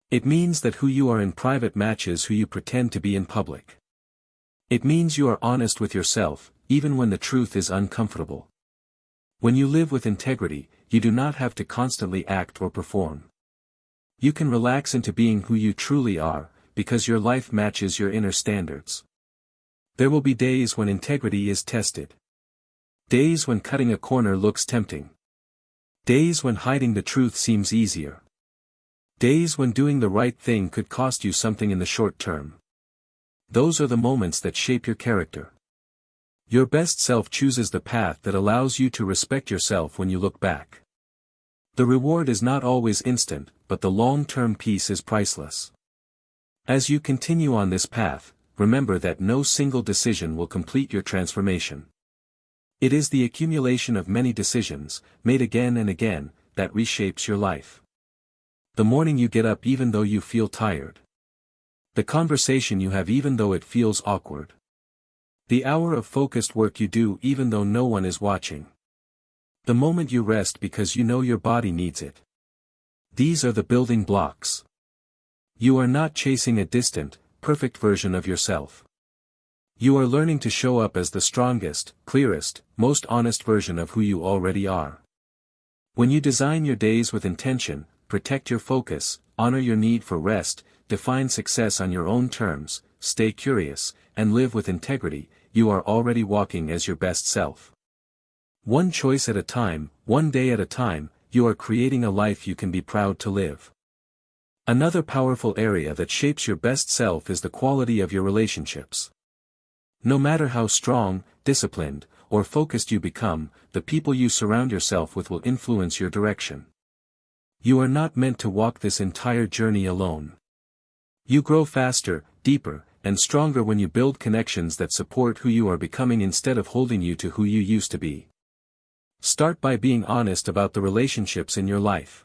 It means that who you are in private matches who you pretend to be in public. It means you are honest with yourself, even when the truth is uncomfortable. When you live with integrity, you do not have to constantly act or perform. You can relax into being who you truly are, because your life matches your inner standards. There will be days when integrity is tested. Days when cutting a corner looks tempting. Days when hiding the truth seems easier. Days when doing the right thing could cost you something in the short term. Those are the moments that shape your character. Your best self chooses the path that allows you to respect yourself when you look back. The reward is not always instant, but the long-term peace is priceless. As you continue on this path, remember that no single decision will complete your transformation. It is the accumulation of many decisions, made again and again, that reshapes your life. The morning you get up even though you feel tired. The conversation you have even though it feels awkward. The hour of focused work you do even though no one is watching. The moment you rest because you know your body needs it. These are the building blocks. You are not chasing a distant, perfect version of yourself. You are learning to show up as the strongest, clearest, most honest version of who you already are. When you design your days with intention, protect your focus, honor your need for rest, define success on your own terms, stay curious, and live with integrity, you are already walking as your best self. One choice at a time, one day at a time, you are creating a life you can be proud to live. Another powerful area that shapes your best self is the quality of your relationships. No matter how strong, disciplined, or focused you become, the people you surround yourself with will influence your direction. You are not meant to walk this entire journey alone. You grow faster, deeper, and stronger when you build connections that support who you are becoming instead of holding you to who you used to be. Start by being honest about the relationships in your life.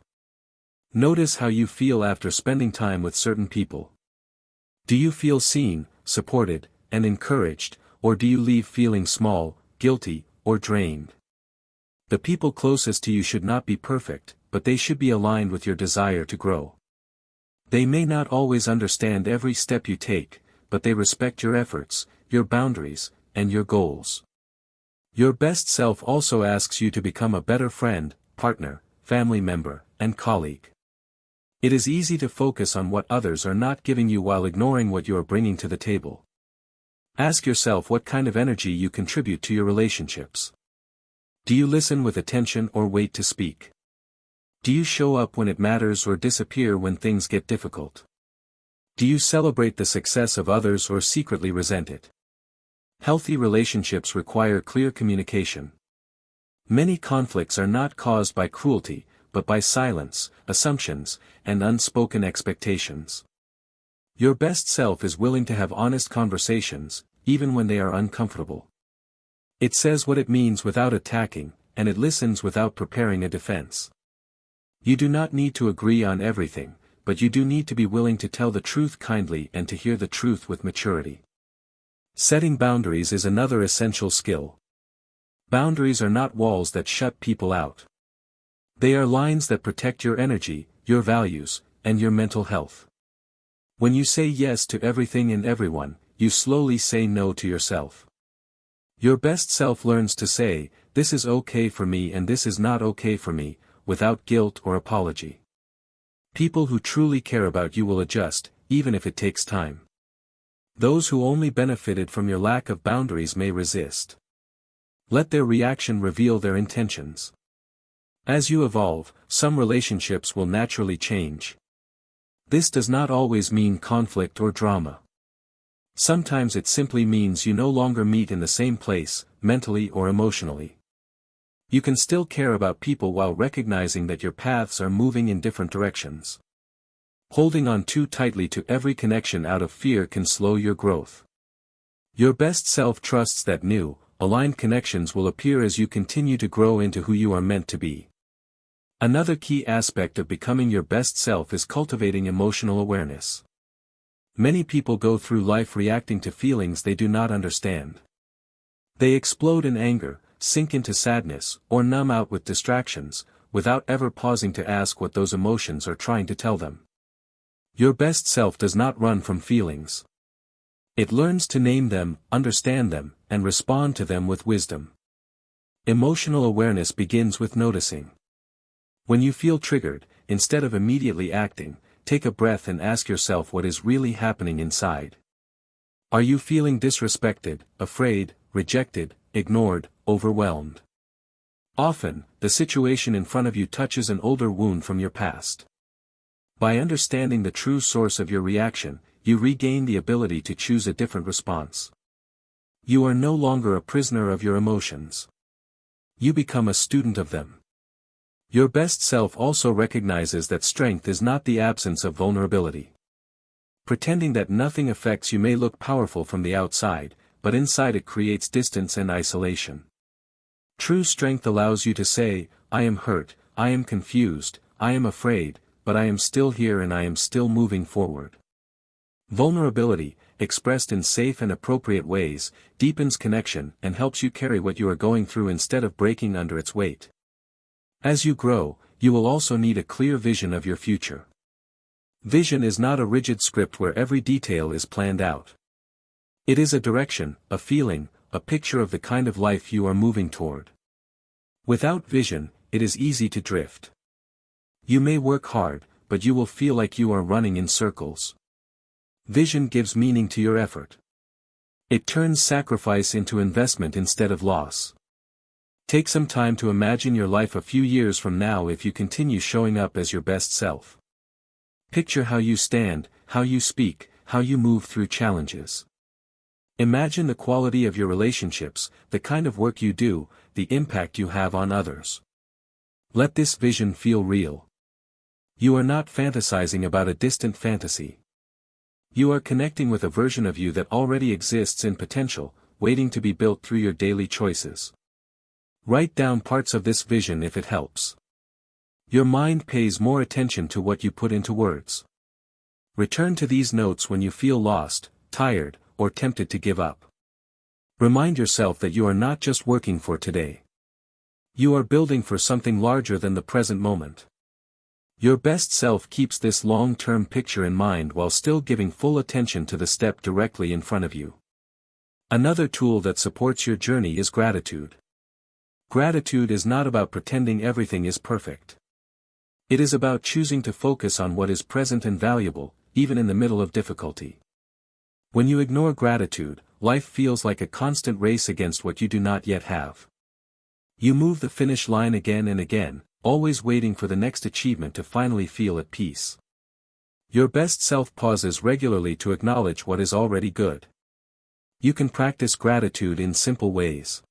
Notice how you feel after spending time with certain people. Do you feel seen, supported, and encouraged, or do you leave feeling small, guilty, or drained? The people closest to you should not be perfect, but they should be aligned with your desire to grow. They may not always understand every step you take, but they respect your efforts, your boundaries, and your goals. Your best self also asks you to become a better friend, partner, family member, and colleague. It is easy to focus on what others are not giving you while ignoring what you are bringing to the table. Ask yourself what kind of energy you contribute to your relationships. Do you listen with attention or wait to speak? Do you show up when it matters or disappear when things get difficult? Do you celebrate the success of others or secretly resent it? Healthy relationships require clear communication. Many conflicts are not caused by cruelty, but by silence, assumptions, and unspoken expectations. Your best self is willing to have honest conversations, even when they are uncomfortable. It says what it means without attacking, and it listens without preparing a defense. You do not need to agree on everything, but you do need to be willing to tell the truth kindly and to hear the truth with maturity. Setting boundaries is another essential skill. Boundaries are not walls that shut people out. They are lines that protect your energy, your values, and your mental health. When you say yes to everything and everyone, you slowly say no to yourself. Your best self learns to say, "This is okay for me and this is not okay for me," without guilt or apology. People who truly care about you will adjust, even if it takes time. Those who only benefited from your lack of boundaries may resist. Let their reaction reveal their intentions. As you evolve, some relationships will naturally change. This does not always mean conflict or drama. Sometimes it simply means you no longer meet in the same place, mentally or emotionally. You can still care about people while recognizing that your paths are moving in different directions. Holding on too tightly to every connection out of fear can slow your growth. Your best self trusts that new, aligned connections will appear as you continue to grow into who you are meant to be. Another key aspect of becoming your best self is cultivating emotional awareness. Many people go through life reacting to feelings they do not understand. They explode in anger, sink into sadness, or numb out with distractions, without ever pausing to ask what those emotions are trying to tell them. Your best self does not run from feelings. It learns to name them, understand them, and respond to them with wisdom. Emotional awareness begins with noticing. When you feel triggered, instead of immediately acting, take a breath and ask yourself what is really happening inside. Are you feeling disrespected, afraid, rejected, ignored, overwhelmed? Often, the situation in front of you touches an older wound from your past. By understanding the true source of your reaction, you regain the ability to choose a different response. You are no longer a prisoner of your emotions. You become a student of them. Your best self also recognizes that strength is not the absence of vulnerability. Pretending that nothing affects you may look powerful from the outside, but inside it creates distance and isolation. True strength allows you to say, "I am hurt, I am confused, I am afraid, but I am still here and I am still moving forward." Vulnerability, expressed in safe and appropriate ways, deepens connection and helps you carry what you are going through instead of breaking under its weight. As you grow, you will also need a clear vision of your future. Vision is not a rigid script where every detail is planned out. It is a direction, a feeling, a picture of the kind of life you are moving toward. Without vision, it is easy to drift. You may work hard, but you will feel like you are running in circles. Vision gives meaning to your effort. It turns sacrifice into investment instead of loss. Take some time to imagine your life a few years from now if you continue showing up as your best self. Picture how you stand, how you speak, how you move through challenges. Imagine the quality of your relationships, the kind of work you do, the impact you have on others. Let this vision feel real. You are not fantasizing about a distant fantasy. You are connecting with a version of you that already exists in potential, waiting to be built through your daily choices. Write down parts of this vision if it helps. Your mind pays more attention to what you put into words. Return to these notes when you feel lost, tired, or tempted to give up. Remind yourself that you are not just working for today. You are building for something larger than the present moment. Your best self keeps this long-term picture in mind while still giving full attention to the step directly in front of you. Another tool that supports your journey is gratitude. Gratitude is not about pretending everything is perfect. It is about choosing to focus on what is present and valuable, even in the middle of difficulty. When you ignore gratitude, life feels like a constant race against what you do not yet have. You move the finish line again and again, always waiting for the next achievement to finally feel at peace. Your best self pauses regularly to acknowledge what is already good. You can practice gratitude in simple ways.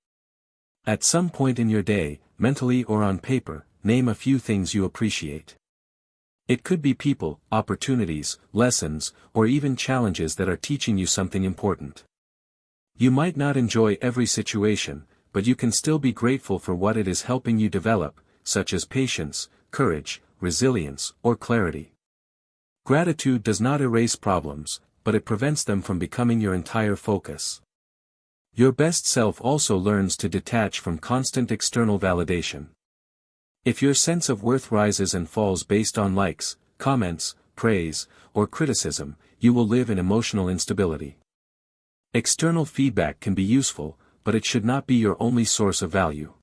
At some point in your day, mentally or on paper, name a few things you appreciate. It could be people, opportunities, lessons, or even challenges that are teaching you something important. You might not enjoy every situation, but you can still be grateful for what it is helping you develop, such as patience, courage, resilience, or clarity. Gratitude does not erase problems, but it prevents them from becoming your entire focus. Your best self also learns to detach from constant external validation. If your sense of worth rises and falls based on likes, comments, praise, or criticism, you will live in emotional instability. External feedback can be useful, but it should not be your only source of value.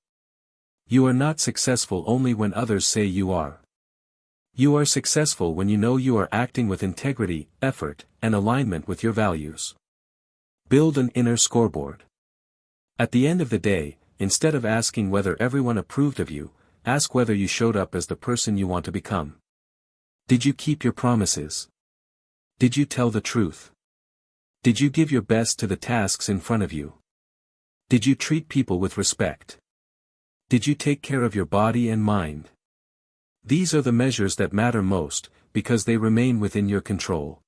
You are not successful only when others say you are. You are successful when you know you are acting with integrity, effort, and alignment with your values. Build an inner scoreboard. At the end of the day, instead of asking whether everyone approved of you, ask whether you showed up as the person you want to become. Did you keep your promises? Did you tell the truth? Did you give your best to the tasks in front of you? Did you treat people with respect? Did you take care of your body and mind? These are the measures that matter most, because they remain within your control.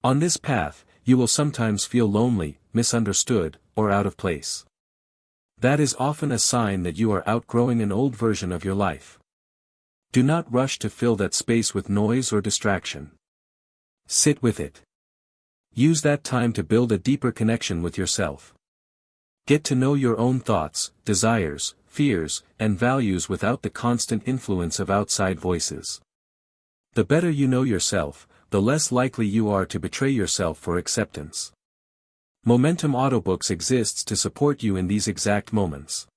On this path, you will sometimes feel lonely, misunderstood, or out of place. That is often a sign that you are outgrowing an old version of your life. Do not rush to fill that space with noise or distraction. Sit with it. Use that time to build a deeper connection with yourself. Get to know your own thoughts, desires, fears, and values without the constant influence of outside voices. The better you know yourself, the less likely you are to betray yourself for acceptance. Momentum Audiobooks exists to support you in these exact moments.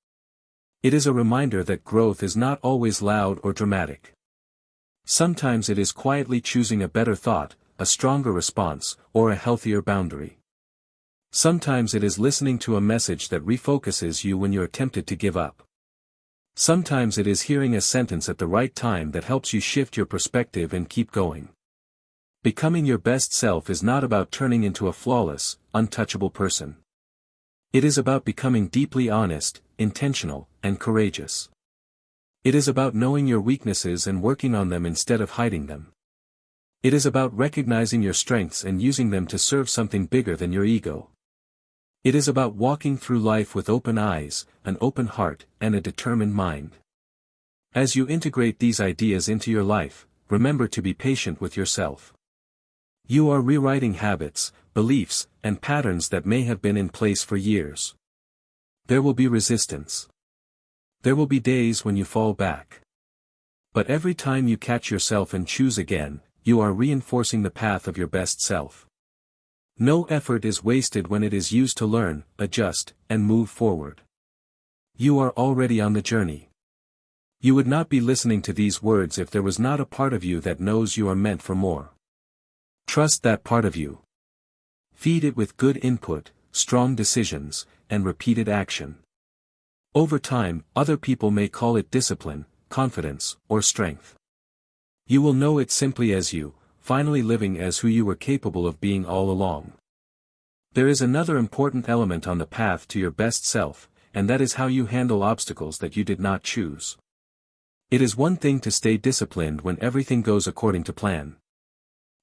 It is a reminder that growth is not always loud or dramatic. Sometimes it is quietly choosing a better thought, a stronger response, or a healthier boundary. Sometimes it is listening to a message that refocuses you when you're tempted to give up. Sometimes it is hearing a sentence at the right time that helps you shift your perspective and keep going. Becoming your best self is not about turning into a flawless, untouchable person. It is about becoming deeply honest, intentional, and courageous. It is about knowing your weaknesses and working on them instead of hiding them. It is about recognizing your strengths and using them to serve something bigger than your ego. It is about walking through life with open eyes, an open heart, and a determined mind. As you integrate these ideas into your life, remember to be patient with yourself. You are rewriting habits, beliefs, and patterns that may have been in place for years. There will be resistance. There will be days when you fall back. But every time you catch yourself and choose again, you are reinforcing the path of your best self. No effort is wasted when it is used to learn, adjust, and move forward. You are already on the journey. You would not be listening to these words if there was not a part of you that knows you are meant for more. Trust that part of you. Feed it with good input, strong decisions, and repeated action. Over time, other people may call it discipline, confidence, or strength. You will know it simply as you, finally living as who you were capable of being all along. There is another important element on the path to your best self, and that is how you handle obstacles that you did not choose. It is one thing to stay disciplined when everything goes according to plan.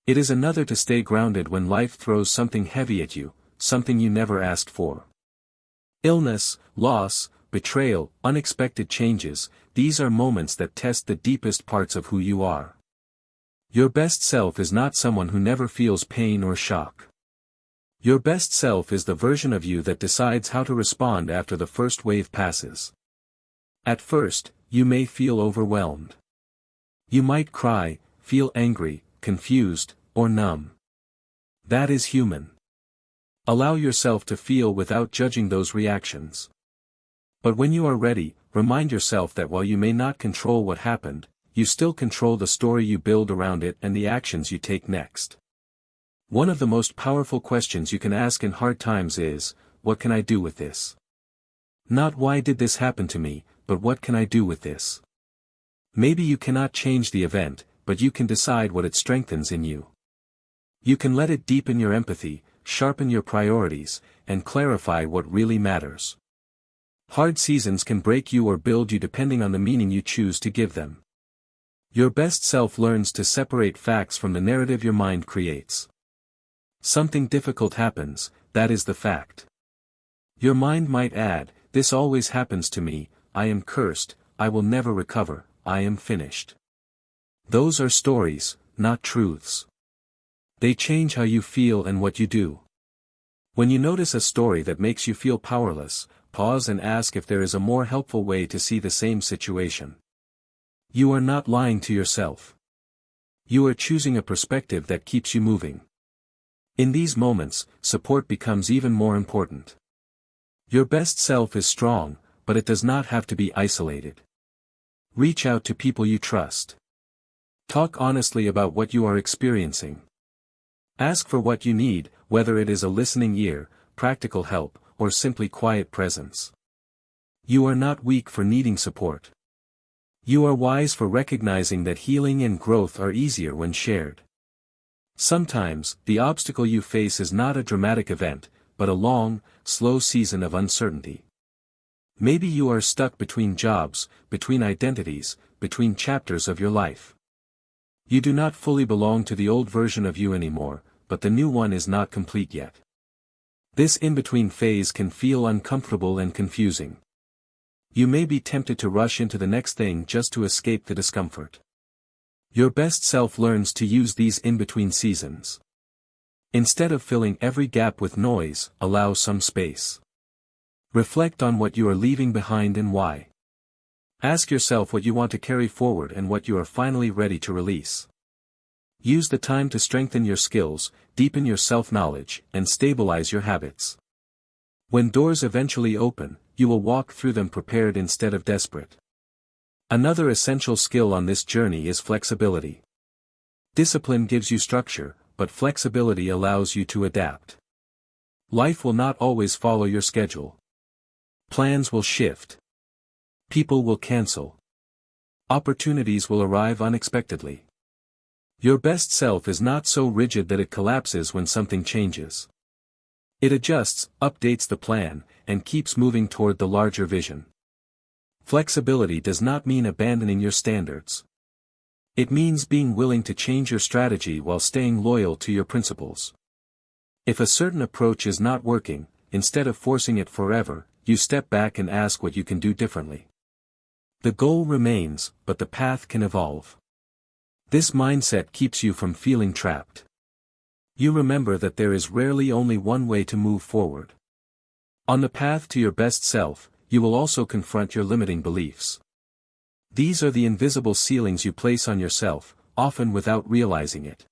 It is another to stay grounded when life throws something heavy at you, something you never asked for. Illness, loss, betrayal, unexpected changes, these are moments that test the deepest parts of who you are. Your best self is not someone who never feels pain or shock. Your best self is the version of you that decides how to respond after the first wave passes. At first, you may feel overwhelmed. You might cry, feel angry, confused, or numb. That is human. Allow yourself to feel without judging those reactions. But when you are ready, remind yourself that while you may not control what happened, you still control the story you build around it and the actions you take next. One of the most powerful questions you can ask in hard times is, what can I do with this? Not why did this happen to me, but what can I do with this? Maybe you cannot change the event, but you can decide what it strengthens in you. You can let it deepen your empathy, sharpen your priorities, and clarify what really matters. Hard seasons can break you or build you depending on the meaning you choose to give them. Your best self learns to separate facts from the narrative your mind creates. Something difficult happens, that is the fact. Your mind might add, "This always happens to me, I am cursed, I will never recover, I am finished." Those are stories, not truths. They change how you feel and what you do. When you notice a story that makes you feel powerless, pause and ask if there is a more helpful way to see the same situation. You are not lying to yourself. You are choosing a perspective that keeps you moving. In these moments, support becomes even more important. Your best self is strong, but it does not have to be isolated. Reach out to people you trust. Talk honestly about what you are experiencing. Ask for what you need, whether it is a listening ear, practical help, or simply quiet presence. You are not weak for needing support. You are wise for recognizing that healing and growth are easier when shared. Sometimes, the obstacle you face is not a dramatic event, but a long, slow season of uncertainty. Maybe you are stuck between jobs, between identities, between chapters of your life. You do not fully belong to the old version of you anymore, but the new one is not complete yet. This in-between phase can feel uncomfortable and confusing. You may be tempted to rush into the next thing just to escape the discomfort. Your best self learns to use these in-between seasons. Instead of filling every gap with noise, allow some space. Reflect on what you are leaving behind and why. Ask yourself what you want to carry forward and what you are finally ready to release. Use the time to strengthen your skills, deepen your self-knowledge, and stabilize your habits. When doors eventually open, you will walk through them prepared instead of desperate. Another essential skill on this journey is flexibility. Discipline gives you structure, but flexibility allows you to adapt. Life will not always follow your schedule. Plans will shift. People will cancel. Opportunities will arrive unexpectedly. Your best self is not so rigid that it collapses when something changes. It adjusts, updates the plan, and keeps moving toward the larger vision. Flexibility does not mean abandoning your standards. It means being willing to change your strategy while staying loyal to your principles. If a certain approach is not working, instead of forcing it forever, you step back and ask what you can do differently. The goal remains, but the path can evolve. This mindset keeps you from feeling trapped. You remember that there is rarely only one way to move forward. On the path to your best self, you will also confront your limiting beliefs. These are the invisible ceilings you place on yourself, often without realizing it.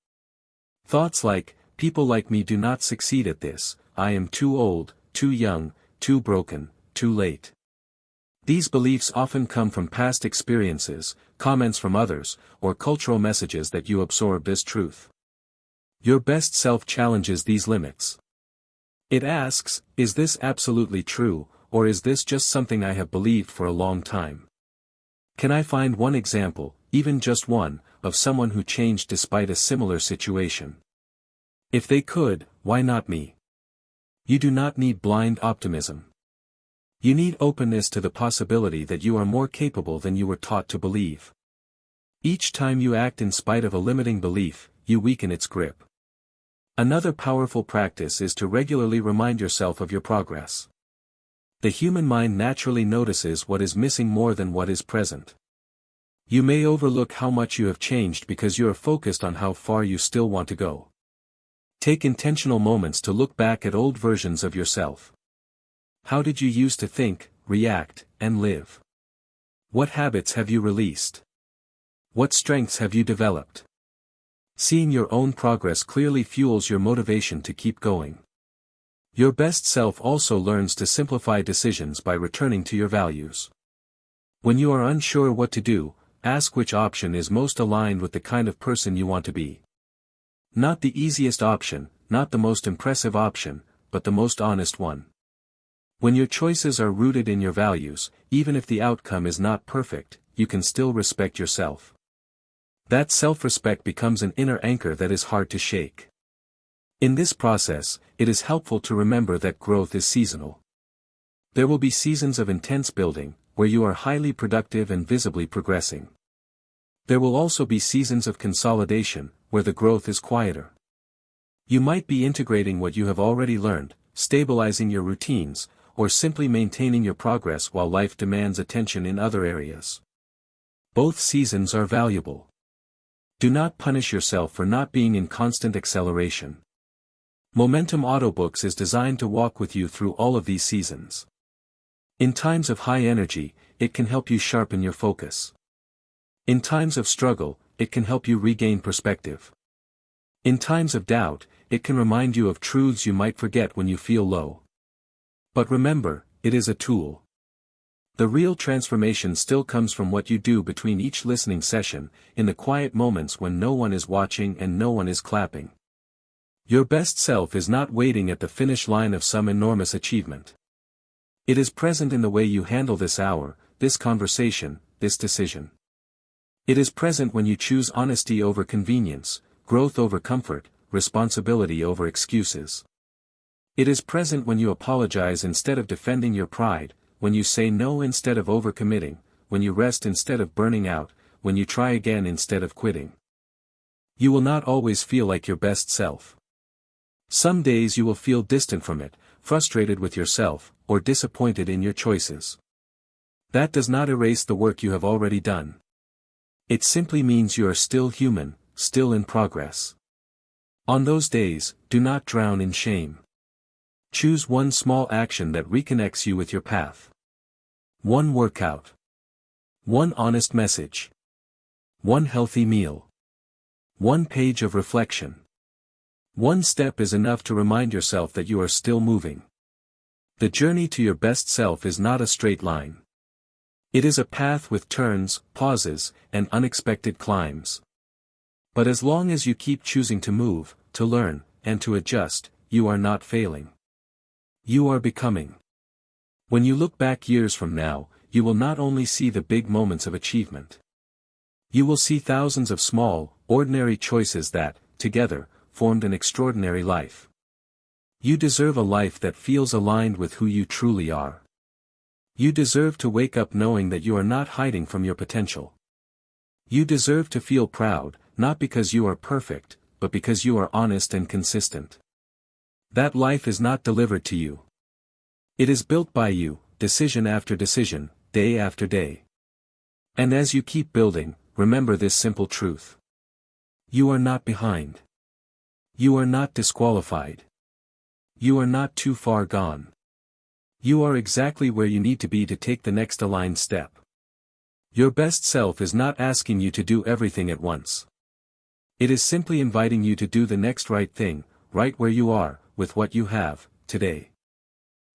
Thoughts like, "People like me do not succeed at this, I am too old, too young, too broken, too late." These beliefs often come from past experiences, comments from others, or cultural messages that you absorbed as truth. Your best self challenges these limits. It asks, "Is this absolutely true, or is this just something I have believed for a long time? Can I find one example, even just one, of someone who changed despite a similar situation? If they could, why not me?" You do not need blind optimism. You need openness to the possibility that you are more capable than you were taught to believe. Each time you act in spite of a limiting belief, you weaken its grip. Another powerful practice is to regularly remind yourself of your progress. The human mind naturally notices what is missing more than what is present. You may overlook how much you have changed because you are focused on how far you still want to go. Take intentional moments to look back at old versions of yourself. How did you used to think, react, and live? What habits have you released? What strengths have you developed? Seeing your own progress clearly fuels your motivation to keep going. Your best self also learns to simplify decisions by returning to your values. When you are unsure what to do, ask which option is most aligned with the kind of person you want to be. Not the easiest option, not the most impressive option, but the most honest one. When your choices are rooted in your values, even if the outcome is not perfect, you can still respect yourself. That self-respect becomes an inner anchor that is hard to shake. In this process, it is helpful to remember that growth is seasonal. There will be seasons of intense building, where you are highly productive and visibly progressing. There will also be seasons of consolidation, where the growth is quieter. You might be integrating what you have already learned, stabilizing your routines, or simply maintaining your progress while life demands attention in other areas. Both seasons are valuable. Do not punish yourself for not being in constant acceleration. Momentum Audiobooks is designed to walk with you through all of these seasons. In times of high energy, it can help you sharpen your focus. In times of struggle, it can help you regain perspective. In times of doubt, it can remind you of truths you might forget when you feel low. But remember, it is a tool. The real transformation still comes from what you do between each listening session, in the quiet moments when no one is watching and no one is clapping. Your best self is not waiting at the finish line of some enormous achievement. It is present in the way you handle this hour, this conversation, this decision. It is present when you choose honesty over convenience, growth over comfort, responsibility over excuses. It is present when you apologize instead of defending your pride, when you say no instead of overcommitting, when you rest instead of burning out, when you try again instead of quitting. You will not always feel like your best self. Some days you will feel distant from it, frustrated with yourself, or disappointed in your choices. That does not erase the work you have already done. It simply means you are still human, still in progress. On those days, do not drown in shame. Choose one small action that reconnects you with your path. One workout. One honest message. One healthy meal. One page of reflection. One step is enough to remind yourself that you are still moving. The journey to your best self is not a straight line. It is a path with turns, pauses, and unexpected climbs. But as long as you keep choosing to move, to learn, and to adjust, you are not failing. You are becoming. When you look back years from now, you will not only see the big moments of achievement. You will see thousands of small, ordinary choices that, together, formed an extraordinary life. You deserve a life that feels aligned with who you truly are. You deserve to wake up knowing that you are not hiding from your potential. You deserve to feel proud, not because you are perfect, but because you are honest and consistent. That life is not delivered to you. It is built by you, decision after decision, day after day. And as you keep building, remember this simple truth. You are not behind. You are not disqualified. You are not too far gone. You are exactly where you need to be to take the next aligned step. Your best self is not asking you to do everything at once. It is simply inviting you to do the next right thing, right where you are, with what you have, today.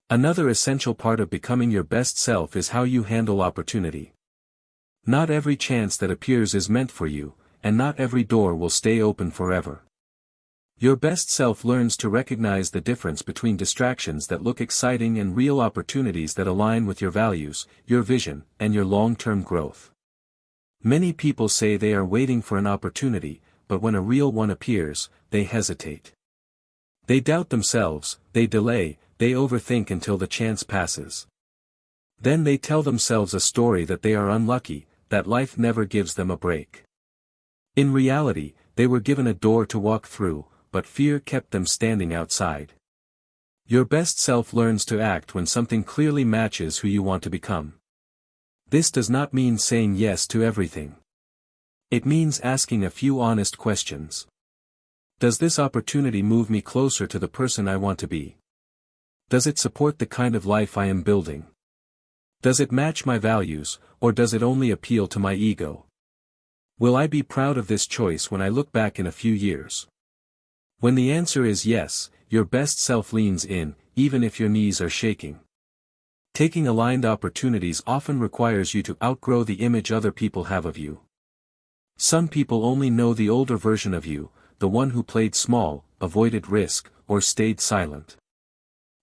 Another essential part of becoming your best self is how you handle opportunity. Not every chance that appears is meant for you, and not every door will stay open forever. Your best self learns to recognize the difference between distractions that look exciting and real opportunities that align with your values, your vision, and your long-term growth. Many people say they are waiting for an opportunity, but when a real one appears, they hesitate. They doubt themselves, they delay, they overthink until the chance passes. Then they tell themselves a story that they are unlucky, that life never gives them a break. In reality, they were given a door to walk through, but fear kept them standing outside. Your best self learns to act when something clearly matches who you want to become. This does not mean saying yes to everything. It means asking a few honest questions. Does this opportunity move me closer to the person I want to be? Does it support the kind of life I am building? Does it match my values, or does it only appeal to my ego? Will I be proud of this choice when I look back in a few years? When the answer is yes, your best self leans in, even if your knees are shaking. Taking aligned opportunities often requires you to outgrow the image other people have of you. Some people only know the older version of you, the one who played small, avoided risk, or stayed silent.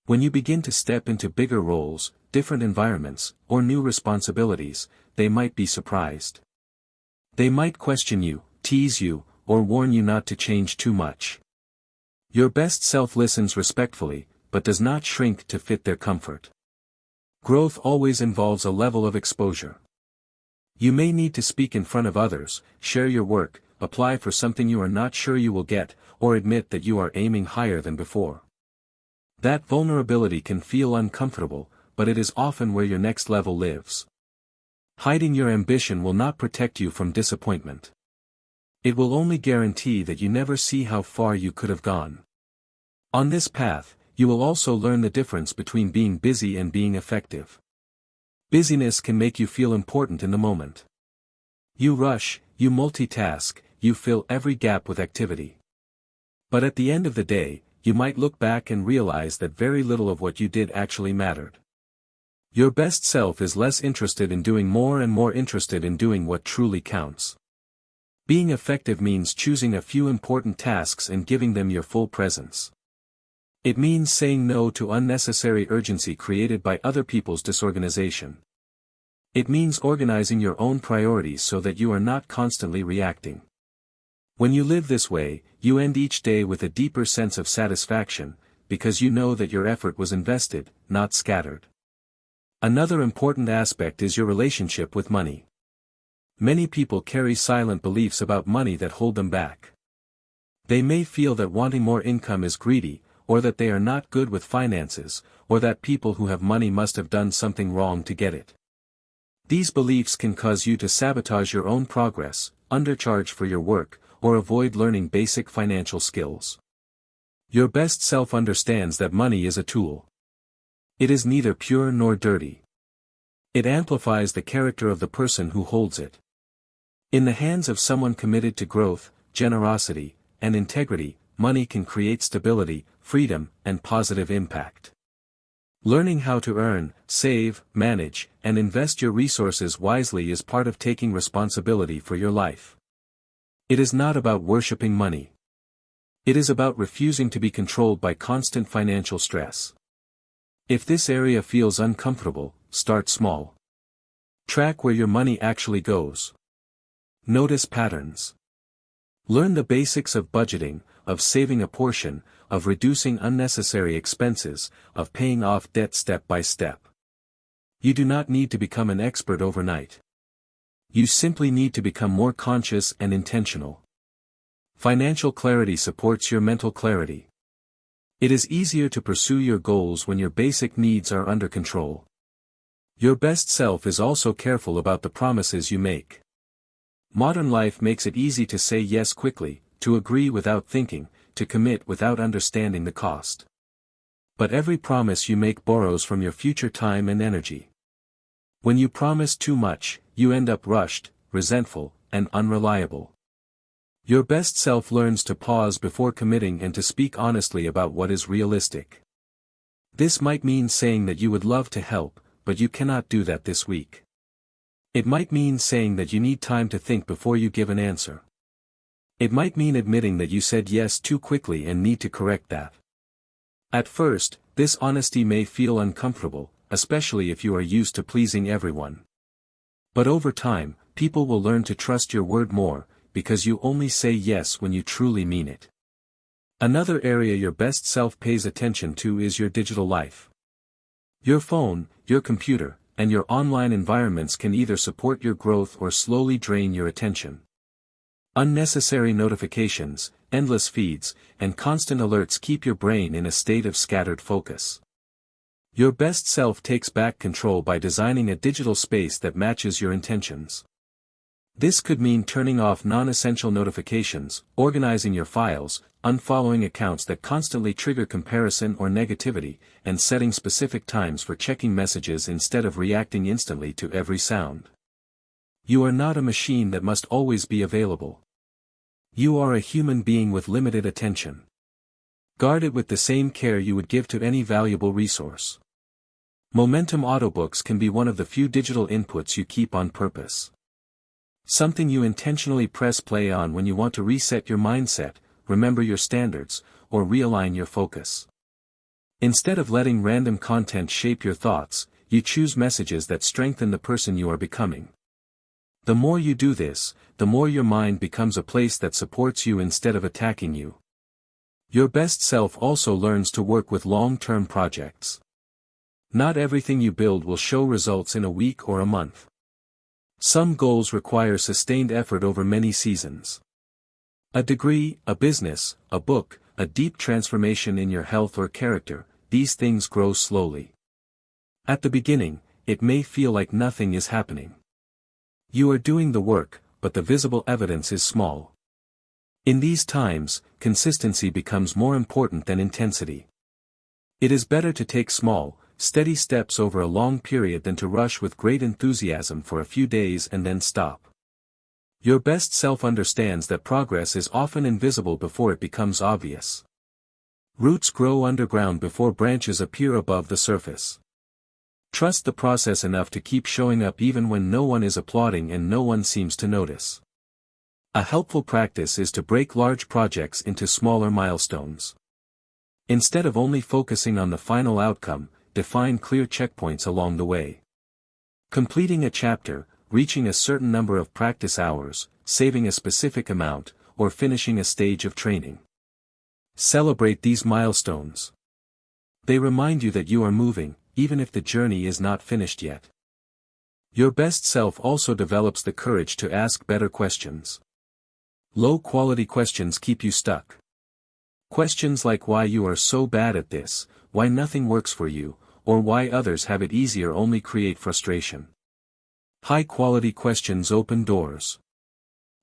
When you begin to step into bigger roles, different environments, or new responsibilities, they might be surprised. They might question you, tease you, or warn you not to change too much. Your best self listens respectfully, but does not shrink to fit their comfort. Growth always involves a level of exposure. You may need to speak in front of others, share your work, apply for something you are not sure you will get, or admit that you are aiming higher than before. That vulnerability can feel uncomfortable, but it is often where your next level lives. Hiding your ambition will not protect you from disappointment. It will only guarantee that you never see how far you could have gone. On this path, you will also learn the difference between being busy and being effective. Busyness can make you feel important in the moment. You rush, you multitask, you fill every gap with activity. But at the end of the day, you might look back and realize that very little of what you did actually mattered. Your best self is less interested in doing more and more interested in doing what truly counts. Being effective means choosing a few important tasks and giving them your full presence. It means saying no to unnecessary urgency created by other people's disorganization. It means organizing your own priorities so that you are not constantly reacting. When you live this way, you end each day with a deeper sense of satisfaction, because you know that your effort was invested, not scattered. Another important aspect is your relationship with money. Many people carry silent beliefs about money that hold them back. They may feel that wanting more income is greedy, or that they are not good with finances, or that people who have money must have done something wrong to get it. These beliefs can cause you to sabotage your own progress, undercharge for your work, or avoid learning basic financial skills. Your best self understands that money is a tool. It is neither pure nor dirty. It amplifies the character of the person who holds it. In the hands of someone committed to growth, generosity, and integrity, money can create stability, freedom, and positive impact. Learning how to earn, save, manage, and invest your resources wisely is part of taking responsibility for your life. It is not about worshipping money. It is about refusing to be controlled by constant financial stress. If this area feels uncomfortable, start small. Track where your money actually goes. Notice patterns. Learn the basics of budgeting, of saving a portion, of reducing unnecessary expenses, of paying off debt step by step. You do not need to become an expert overnight. You simply need to become more conscious and intentional. Financial clarity supports your mental clarity. It is easier to pursue your goals when your basic needs are under control. Your best self is also careful about the promises you make. Modern life makes it easy to say yes quickly, to agree without thinking, to commit without understanding the cost. But every promise you make borrows from your future time and energy. When you promise too much, you end up rushed, resentful, and unreliable. Your best self learns to pause before committing and to speak honestly about what is realistic. This might mean saying that you would love to help, but you cannot do that this week. It might mean saying that you need time to think before you give an answer. It might mean admitting that you said yes too quickly and need to correct that. At first, this honesty may feel uncomfortable, especially if you are used to pleasing everyone. But over time, people will learn to trust your word more, because you only say yes when you truly mean it. Another area your best self pays attention to is your digital life. Your phone, your computer, and your online environments can either support your growth or slowly drain your attention. Unnecessary notifications, endless feeds, and constant alerts keep your brain in a state of scattered focus. Your best self takes back control by designing a digital space that matches your intentions. This could mean turning off non-essential notifications, organizing your files, unfollowing accounts that constantly trigger comparison or negativity, and setting specific times for checking messages instead of reacting instantly to every sound. You are not a machine that must always be available. You are a human being with limited attention. Guard it with the same care you would give to any valuable resource. Momentum audiobooks can be one of the few digital inputs you keep on purpose. Something you intentionally press play on when you want to reset your mindset, remember your standards, or realign your focus. Instead of letting random content shape your thoughts, you choose messages that strengthen the person you are becoming. The more you do this, the more your mind becomes a place that supports you instead of attacking you. Your best self also learns to work with long-term projects. Not everything you build will show results in a week or a month. Some goals require sustained effort over many seasons. A degree, a business, a book, a deep transformation in your health or character, these things grow slowly. At the beginning, it may feel like nothing is happening. You are doing the work, but the visible evidence is small. In these times, consistency becomes more important than intensity. It is better to take small, steady steps over a long period than to rush with great enthusiasm for a few days and then stop. Your best self understands that progress is often invisible before it becomes obvious. Roots grow underground before branches appear above the surface. Trust the process enough to keep showing up even when no one is applauding and no one seems to notice. A helpful practice is to break large projects into smaller milestones. Instead of only focusing on the final outcome, define clear checkpoints along the way. Completing a chapter, reaching a certain number of practice hours, saving a specific amount, or finishing a stage of training. Celebrate these milestones. They remind you that you are moving, even if the journey is not finished yet. Your best self also develops the courage to ask better questions. Low-quality questions keep you stuck. Questions like why you are so bad at this, why nothing works for you, or why others have it easier only create frustration. High-quality questions open doors.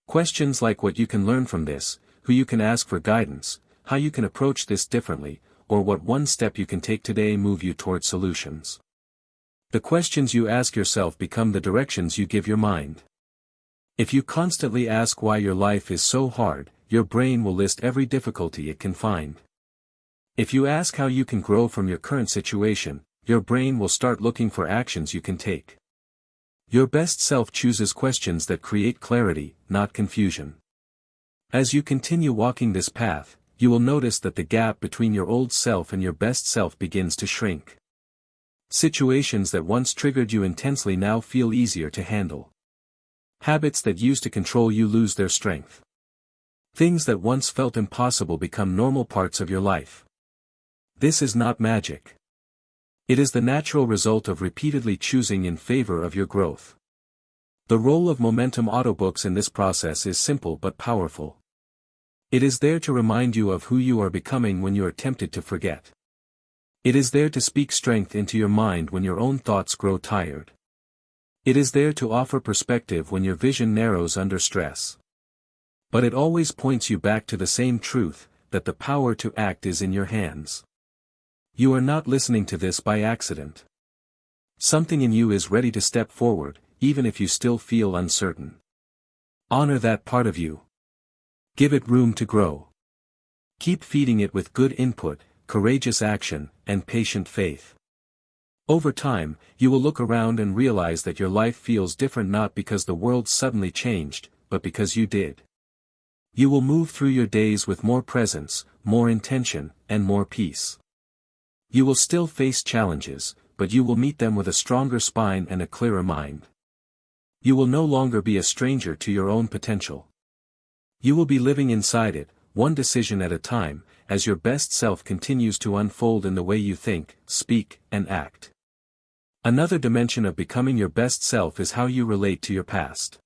Questions like what you can learn from this, who you can ask for guidance, how you can approach this differently, or what one step you can take today move you toward solutions. The questions you ask yourself become the directions you give your mind. If you constantly ask why your life is so hard, your brain will list every difficulty it can find. If you ask how you can grow from your current situation, your brain will start looking for actions you can take. Your best self chooses questions that create clarity, not confusion. As you continue walking this path, you will notice that the gap between your old self and your best self begins to shrink. Situations that once triggered you intensely now feel easier to handle. Habits that used to control you lose their strength. Things that once felt impossible become normal parts of your life. This is not magic. It is the natural result of repeatedly choosing in favor of your growth. The role of momentum audiobooks in this process is simple but powerful. It is there to remind you of who you are becoming when you are tempted to forget. It is there to speak strength into your mind when your own thoughts grow tired. It is there to offer perspective when your vision narrows under stress. But it always points you back to the same truth, that the power to act is in your hands. You are not listening to this by accident. Something in you is ready to step forward, even if you still feel uncertain. Honor that part of you. Give it room to grow. Keep feeding it with good input, courageous action, and patient faith. Over time, you will look around and realize that your life feels different not because the world suddenly changed, but because you did. You will move through your days with more presence, more intention, and more peace. You will still face challenges, but you will meet them with a stronger spine and a clearer mind. You will no longer be a stranger to your own potential. You will be living inside it, one decision at a time, as your best self continues to unfold in the way you think, speak, and act. Another dimension of becoming your best self is how you relate to your past.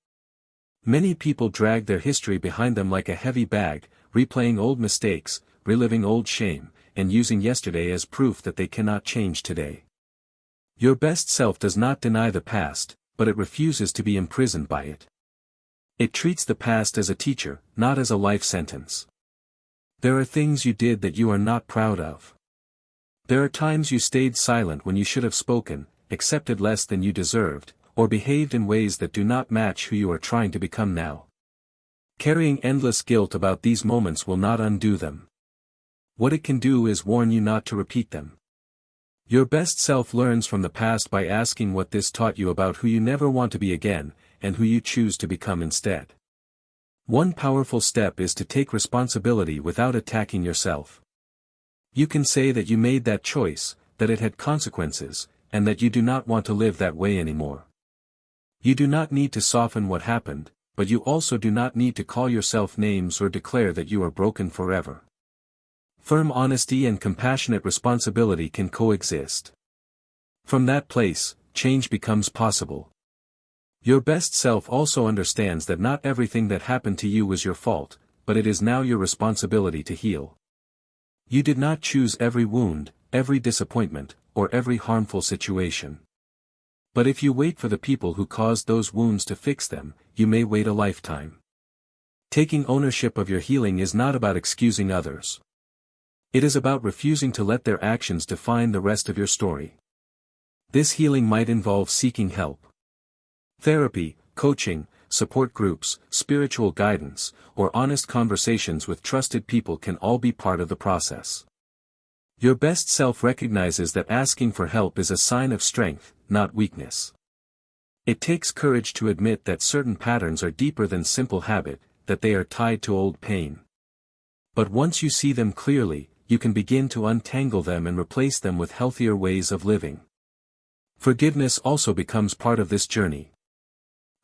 Many people drag their history behind them like a heavy bag, replaying old mistakes, reliving old shame, and using yesterday as proof that they cannot change today. Your best self does not deny the past, but it refuses to be imprisoned by it. It treats the past as a teacher, not as a life sentence. There are things you did that you are not proud of. There are times you stayed silent when you should have spoken, accepted less than you deserved, or behaved in ways that do not match who you are trying to become now. Carrying endless guilt about these moments will not undo them. What it can do is warn you not to repeat them. Your best self learns from the past by asking what this taught you about who you never want to be again, and who you choose to become instead. One powerful step is to take responsibility without attacking yourself. You can say that you made that choice, that it had consequences, and that you do not want to live that way anymore. You do not need to soften what happened, but you also do not need to call yourself names or declare that you are broken forever. Firm honesty and compassionate responsibility can coexist. From that place, change becomes possible. Your best self also understands that not everything that happened to you was your fault, but it is now your responsibility to heal. You did not choose every wound, every disappointment, or every harmful situation. But if you wait for the people who caused those wounds to fix them, you may wait a lifetime. Taking ownership of your healing is not about excusing others. It is about refusing to let their actions define the rest of your story. This healing might involve seeking help. Therapy, coaching, support groups, spiritual guidance, or honest conversations with trusted people can all be part of the process. Your best self recognizes that asking for help is a sign of strength, not weakness. It takes courage to admit that certain patterns are deeper than simple habit, that they are tied to old pain. But once you see them clearly, you can begin to untangle them and replace them with healthier ways of living. Forgiveness also becomes part of this journey.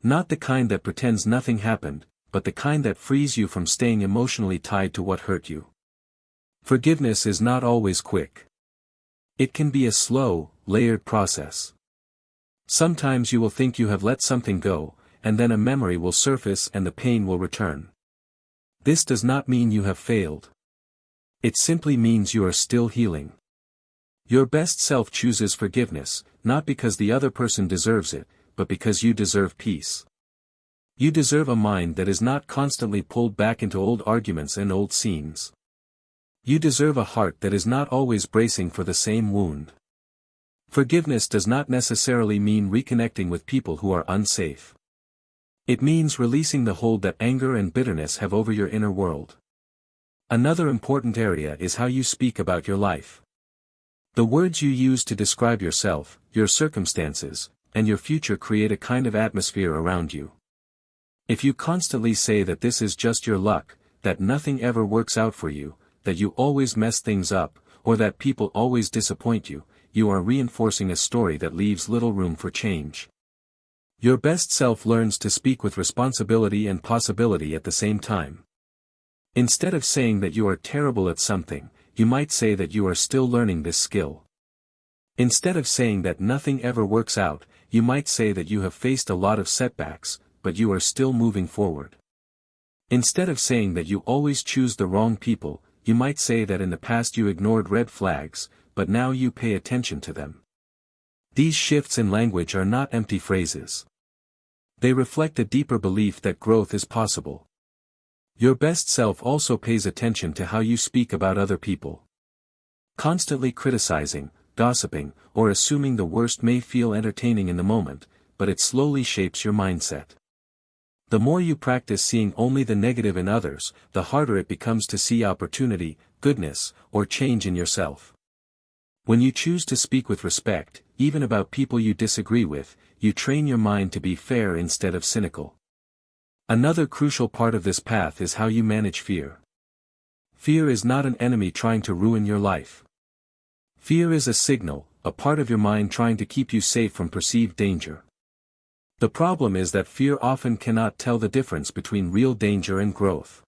Not the kind that pretends nothing happened, but the kind that frees you from staying emotionally tied to what hurt you. Forgiveness is not always quick. It can be a slow, layered process. Sometimes you will think you have let something go, and then a memory will surface and the pain will return. This does not mean you have failed. It simply means you are still healing. Your best self chooses forgiveness, not because the other person deserves it, but because you deserve peace. You deserve a mind that is not constantly pulled back into old arguments and old scenes. You deserve a heart that is not always bracing for the same wound. Forgiveness does not necessarily mean reconnecting with people who are unsafe. It means releasing the hold that anger and bitterness have over your inner world. Another important area is how you speak about your life. The words you use to describe yourself, your circumstances, and your future create a kind of atmosphere around you. If you constantly say that this is just your luck, that nothing ever works out for you, that you always mess things up, or that people always disappoint you, you are reinforcing a story that leaves little room for change. Your best self learns to speak with responsibility and possibility at the same time. Instead of saying that you are terrible at something, you might say that you are still learning this skill. Instead of saying that nothing ever works out, you might say that you have faced a lot of setbacks, but you are still moving forward. Instead of saying that you always choose the wrong people, you might say that in the past you ignored red flags, but now you pay attention to them. These shifts in language are not empty phrases. They reflect a deeper belief that growth is possible. Your best self also pays attention to how you speak about other people. Constantly criticizing, gossiping, or assuming the worst may feel entertaining in the moment, but it slowly shapes your mindset. The more you practice seeing only the negative in others, the harder it becomes to see opportunity, goodness, or change in yourself. When you choose to speak with respect, even about people you disagree with, you train your mind to be fair instead of cynical. Another crucial part of this path is how you manage fear. Fear is not an enemy trying to ruin your life. Fear is a signal, a part of your mind trying to keep you safe from perceived danger. The problem is that fear often cannot tell the difference between real danger and growth.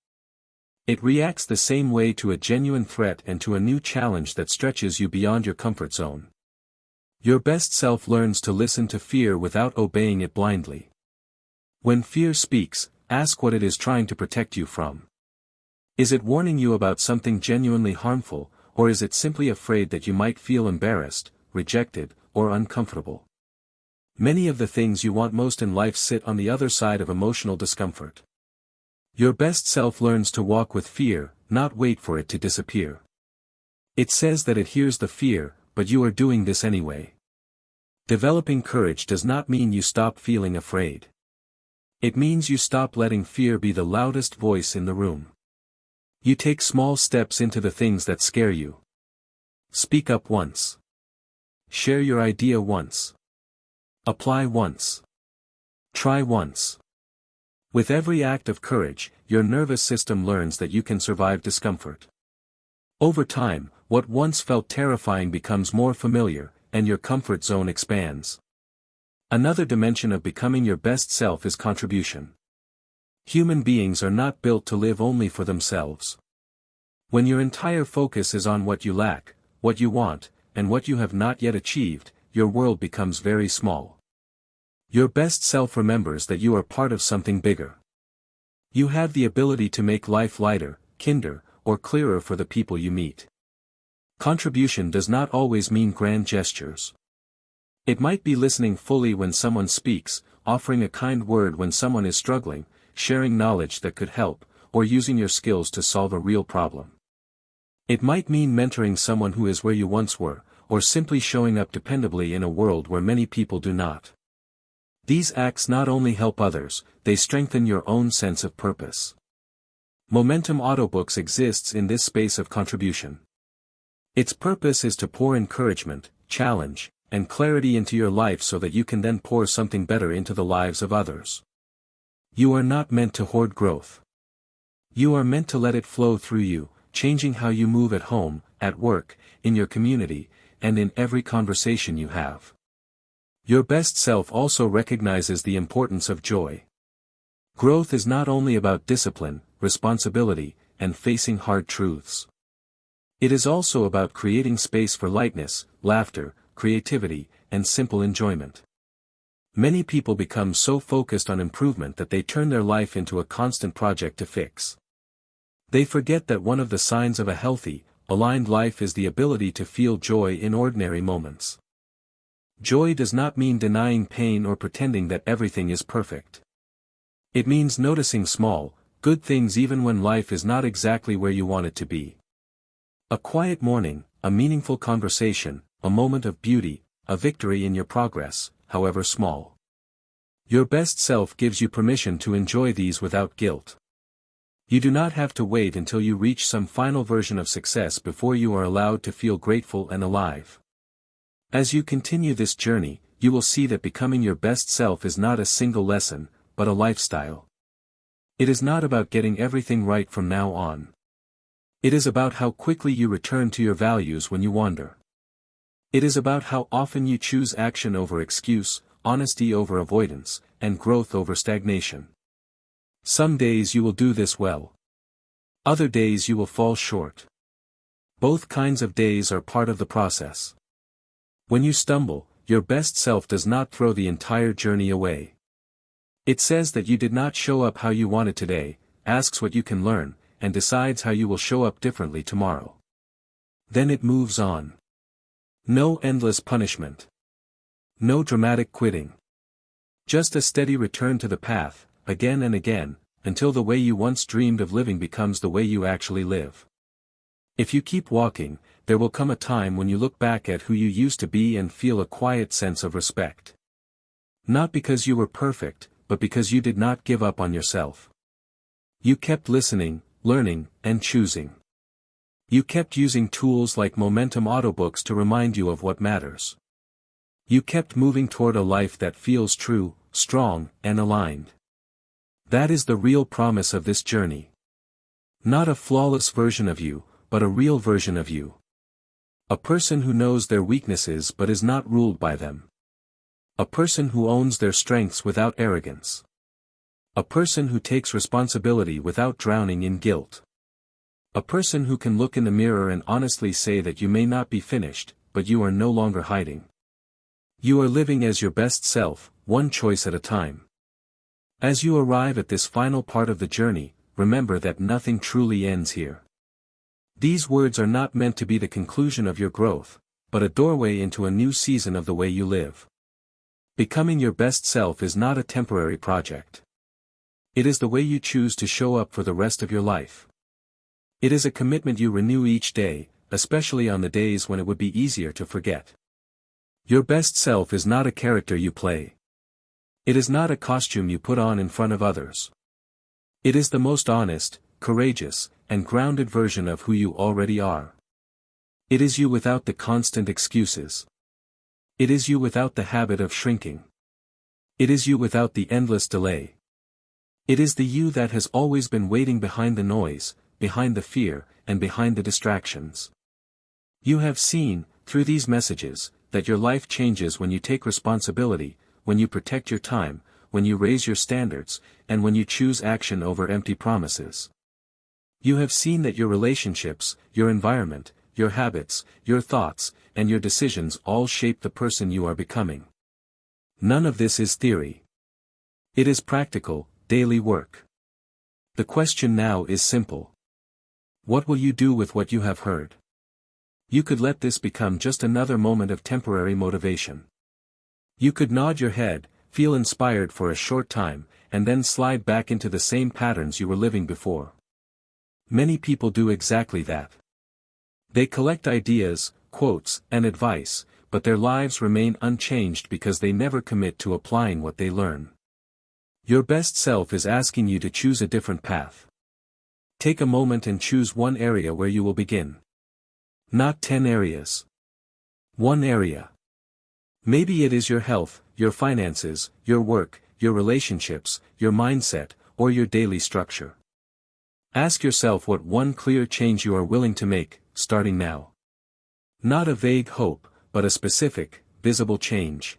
It reacts the same way to a genuine threat and to a new challenge that stretches you beyond your comfort zone. Your best self learns to listen to fear without obeying it blindly. When fear speaks, ask what it is trying to protect you from. Is it warning you about something genuinely harmful, or is it simply afraid that you might feel embarrassed, rejected, or uncomfortable? Many of the things you want most in life sit on the other side of emotional discomfort. Your best self learns to walk with fear, not wait for it to disappear. It says that it hears the fear, but you are doing this anyway. Developing courage does not mean you stop feeling afraid. It means you stop letting fear be the loudest voice in the room. You take small steps into the things that scare you. Speak up once. Share your idea once. Apply once. Try once. With every act of courage, your nervous system learns that you can survive discomfort. Over time, what once felt terrifying becomes more familiar, and your comfort zone expands. Another dimension of becoming your best self is contribution. Human beings are not built to live only for themselves. When your entire focus is on what you lack, what you want, and what you have not yet achieved, your world becomes very small. Your best self remembers that you are part of something bigger. You have the ability to make life lighter, kinder, or clearer for the people you meet. Contribution does not always mean grand gestures. It might be listening fully when someone speaks, offering a kind word when someone is struggling, sharing knowledge that could help, or using your skills to solve a real problem. It might mean mentoring someone who is where you once were, or simply showing up dependably in a world where many people do not. These acts not only help others, they strengthen your own sense of purpose. Momentum Audiobooks exists in this space of contribution. Its purpose is to pour encouragement, challenge, and clarity into your life so that you can then pour something better into the lives of others. You are not meant to hoard growth. You are meant to let it flow through you, changing how you move at home, at work, in your community, and in every conversation you have. Your best self also recognizes the importance of joy. Growth is not only about discipline, responsibility, and facing hard truths. It is also about creating space for lightness, laughter, creativity, and simple enjoyment. Many people become so focused on improvement that they turn their life into a constant project to fix. They forget that one of the signs of a healthy, aligned life is the ability to feel joy in ordinary moments. Joy does not mean denying pain or pretending that everything is perfect. It means noticing small, good things even when life is not exactly where you want it to be. A quiet morning, a meaningful conversation, a moment of beauty, a victory in your progress, however small. Your best self gives you permission to enjoy these without guilt. You do not have to wait until you reach some final version of success before you are allowed to feel grateful and alive. As you continue this journey, you will see that becoming your best self is not a single lesson, but a lifestyle. It is not about getting everything right from now on. It is about how quickly you return to your values when you wander. It is about how often you choose action over excuse, honesty over avoidance, and growth over stagnation. Some days you will do this well. Other days you will fall short. Both kinds of days are part of the process. When you stumble, your best self does not throw the entire journey away. It says that you did not show up how you wanted today, asks what you can learn, and decides how you will show up differently tomorrow. Then it moves on. No endless punishment. No dramatic quitting. Just a steady return to the path, again and again, until the way you once dreamed of living becomes the way you actually live. If you keep walking, there will come a time when you look back at who you used to be and feel a quiet sense of respect. Not because you were perfect, but because you did not give up on yourself. You kept listening, learning, and choosing. You kept using tools like Momentum Audiobooks to remind you of what matters. You kept moving toward a life that feels true, strong, and aligned. That is the real promise of this journey. Not a flawless version of you, but a real version of you. A person who knows their weaknesses but is not ruled by them. A person who owns their strengths without arrogance. A person who takes responsibility without drowning in guilt. A person who can look in the mirror and honestly say that you may not be finished, but you are no longer hiding. You are living as your best self, one choice at a time. As you arrive at this final part of the journey, remember that nothing truly ends here. These words are not meant to be the conclusion of your growth, but a doorway into a new season of the way you live. Becoming your best self is not a temporary project. It is the way you choose to show up for the rest of your life. It is a commitment you renew each day, especially on the days when it would be easier to forget. Your best self is not a character you play. It is not a costume you put on in front of others. It is the most honest, courageous, and grounded version of who you already are. It is you without the constant excuses. It is you without the habit of shrinking. It is you without the endless delay. It is the you that has always been waiting behind the noise, behind the fear, and behind the distractions. You have seen, through these messages, that your life changes when you take responsibility, when you protect your time, when you raise your standards, and when you choose action over empty promises. You have seen that your relationships, your environment, your habits, your thoughts, and your decisions all shape the person you are becoming. None of this is theory. It is practical, daily work. The question now is simple. What will you do with what you have heard? You could let this become just another moment of temporary motivation. You could nod your head, feel inspired for a short time, and then slide back into the same patterns you were living before. Many people do exactly that. They collect ideas, quotes, and advice, but their lives remain unchanged because they never commit to applying what they learn. Your best self is asking you to choose a different path. Take a moment and choose one area where you will begin. Not 10 areas. One area. Maybe it is your health, your finances, your work, your relationships, your mindset, or your daily structure. Ask yourself what one clear change you are willing to make, starting now. Not a vague hope, but a specific, visible change.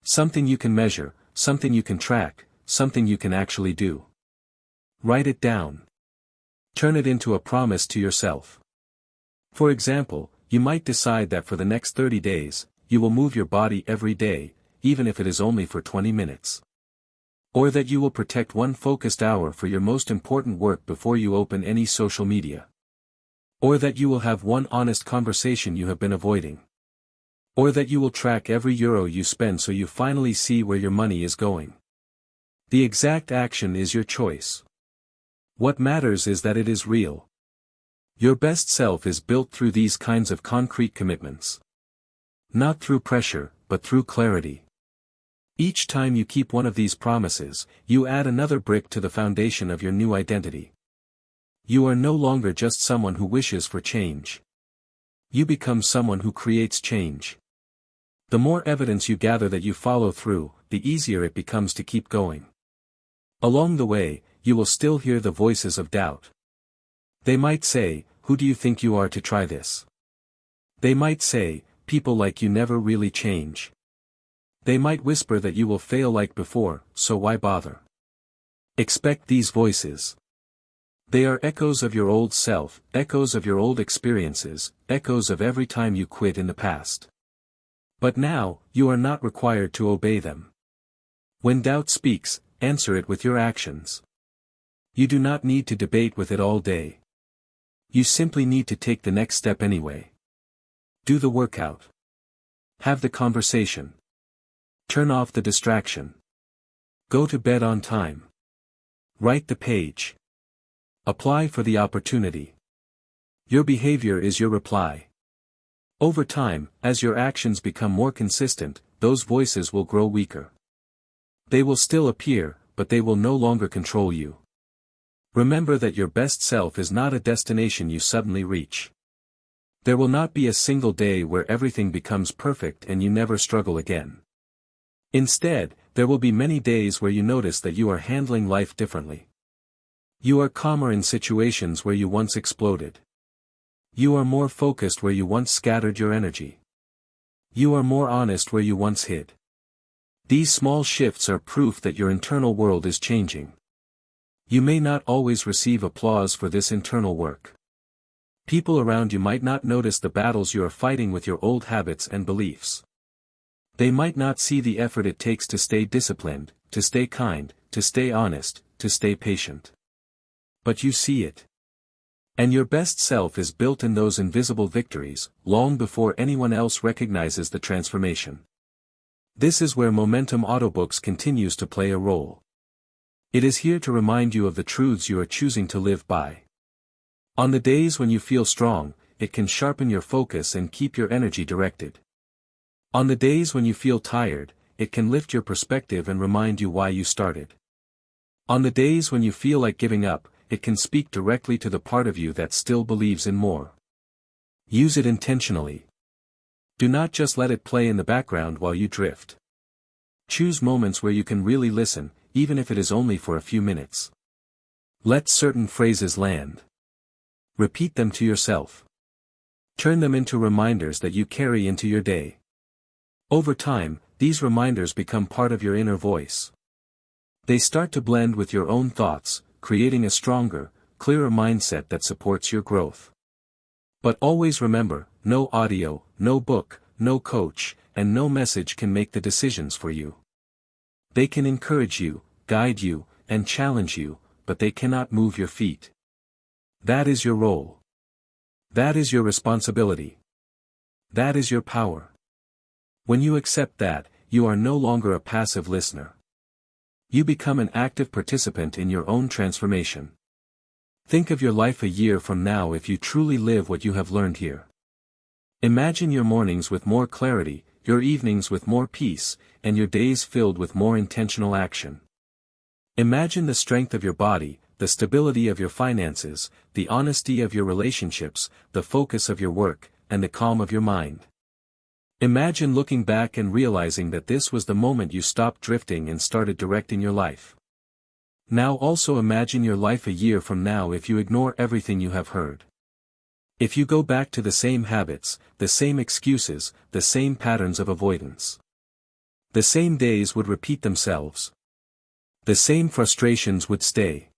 Something you can measure, something you can track, something you can actually do. Write it down. Turn it into a promise to yourself. For example, you might decide that for the next 30 days, you will move your body every day, even if it is only for 20 minutes. Or that you will protect one focused hour for your most important work before you open any social media. Or that you will have one honest conversation you have been avoiding. Or that you will track every euro you spend so you finally see where your money is going. The exact action is your choice. What matters is that it is real. Your best self is built through these kinds of concrete commitments. Not through pressure, but through clarity. Each time you keep one of these promises, you add another brick to the foundation of your new identity. You are no longer just someone who wishes for change. You become someone who creates change. The more evidence you gather that you follow through, the easier it becomes to keep going. Along the way, you will still hear the voices of doubt. They might say, "Who do you think you are to try this?" They might say, "People like you never really change." They might whisper that you will fail like before, so why bother? Expect these voices. They are echoes of your old self, echoes of your old experiences, echoes of every time you quit in the past. But now, you are not required to obey them. When doubt speaks, answer it with your actions. You do not need to debate with it all day. You simply need to take the next step anyway. Do the workout. Have the conversation. Turn off the distraction. Go to bed on time. Write the page. Apply for the opportunity. Your behavior is your reply. Over time, as your actions become more consistent, those voices will grow weaker. They will still appear, but they will no longer control you. Remember that your best self is not a destination you suddenly reach. There will not be a single day where everything becomes perfect and you never struggle again. Instead, there will be many days where you notice that you are handling life differently. You are calmer in situations where you once exploded. You are more focused where you once scattered your energy. You are more honest where you once hid. These small shifts are proof that your internal world is changing. You may not always receive applause for this internal work. People around you might not notice the battles you are fighting with your old habits and beliefs. They might not see the effort it takes to stay disciplined, to stay kind, to stay honest, to stay patient. But you see it. And your best self is built in those invisible victories, long before anyone else recognizes the transformation. This is where Momentum Audiobooks continues to play a role. It is here to remind you of the truths you are choosing to live by. On the days when you feel strong, it can sharpen your focus and keep your energy directed. On the days when you feel tired, it can lift your perspective and remind you why you started. On the days when you feel like giving up, it can speak directly to the part of you that still believes in more. Use it intentionally. Do not just let it play in the background while you drift. Choose moments where you can really listen, even if it is only for a few minutes. Let certain phrases land. Repeat them to yourself. Turn them into reminders that you carry into your day. Over time, these reminders become part of your inner voice. They start to blend with your own thoughts, creating a stronger, clearer mindset that supports your growth. But always remember, no audio, no book, no coach, and no message can make the decisions for you. They can encourage you, guide you, and challenge you, but they cannot move your feet. That is your role. That is your responsibility. That is your power. When you accept that, you are no longer a passive listener. You become an active participant in your own transformation. Think of your life a year from now if you truly live what you have learned here. Imagine your mornings with more clarity, your evenings with more peace, and your days filled with more intentional action. Imagine the strength of your body, the stability of your finances, the honesty of your relationships, the focus of your work, and the calm of your mind. Imagine looking back and realizing that this was the moment you stopped drifting and started directing your life. Now also imagine your life a year from now if you ignore everything you have heard. If you go back to the same habits, the same excuses, the same patterns of avoidance. The same days would repeat themselves. The same frustrations would stay.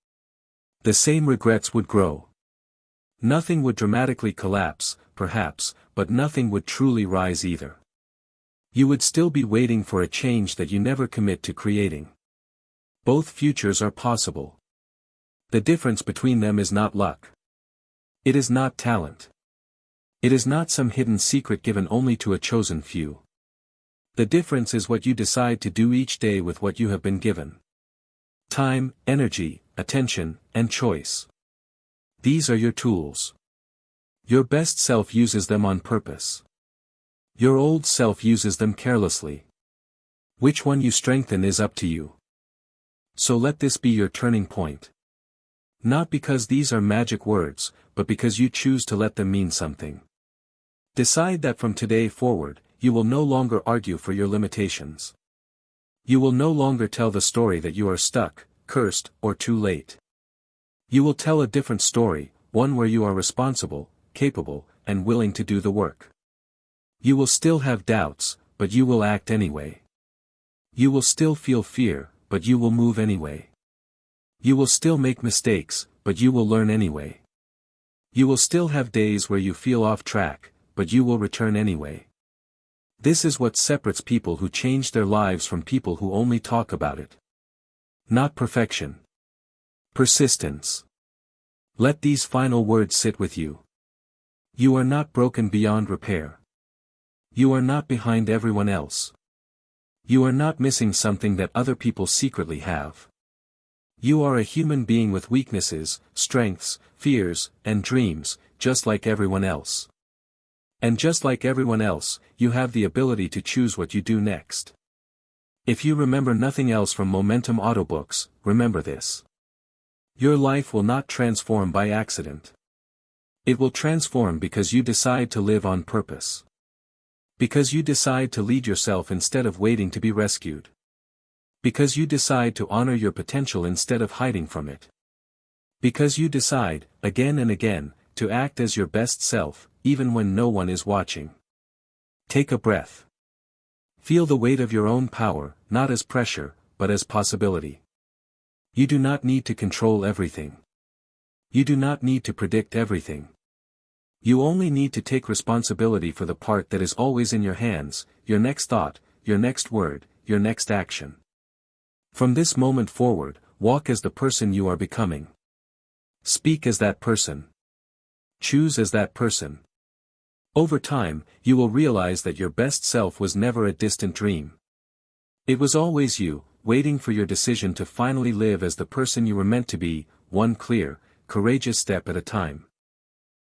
The same regrets would grow. Nothing would dramatically collapse, perhaps, but nothing would truly rise either. You would still be waiting for a change that you never commit to creating. Both futures are possible. The difference between them is not luck. It is not talent. It is not some hidden secret given only to a chosen few. The difference is what you decide to do each day with what you have been given. Time, energy, attention, and choice. These are your tools. Your best self uses them on purpose. Your old self uses them carelessly. Which one you strengthen is up to you. So let this be your turning point. Not because these are magic words, but because you choose to let them mean something. Decide that from today forward, you will no longer argue for your limitations. You will no longer tell the story that you are stuck, cursed, or too late. You will tell a different story, one where you are responsible, capable, and willing to do the work. You will still have doubts, but you will act anyway. You will still feel fear, but you will move anyway. You will still make mistakes, but you will learn anyway. You will still have days where you feel off track, but you will return anyway. This is what separates people who change their lives from people who only talk about it. Not perfection. Persistence. Let these final words sit with you. You are not broken beyond repair. You are not behind everyone else. You are not missing something that other people secretly have. You are a human being with weaknesses, strengths, fears, and dreams, just like everyone else. And just like everyone else, you have the ability to choose what you do next. If you remember nothing else from Momentum Audiobooks, remember this. Your life will not transform by accident. It will transform because you decide to live on purpose. Because you decide to lead yourself instead of waiting to be rescued. Because you decide to honor your potential instead of hiding from it. Because you decide, again and again, to act as your best self, even when no one is watching. Take a breath. Feel the weight of your own power, not as pressure, but as possibility. You do not need to control everything. You do not need to predict everything. You only need to take responsibility for the part that is always in your hands, your next thought, your next word, your next action. From this moment forward, walk as the person you are becoming. Speak as that person. Choose as that person. Over time, you will realize that your best self was never a distant dream. It was always you, waiting for your decision to finally live as the person you were meant to be, one clear, courageous step at a time.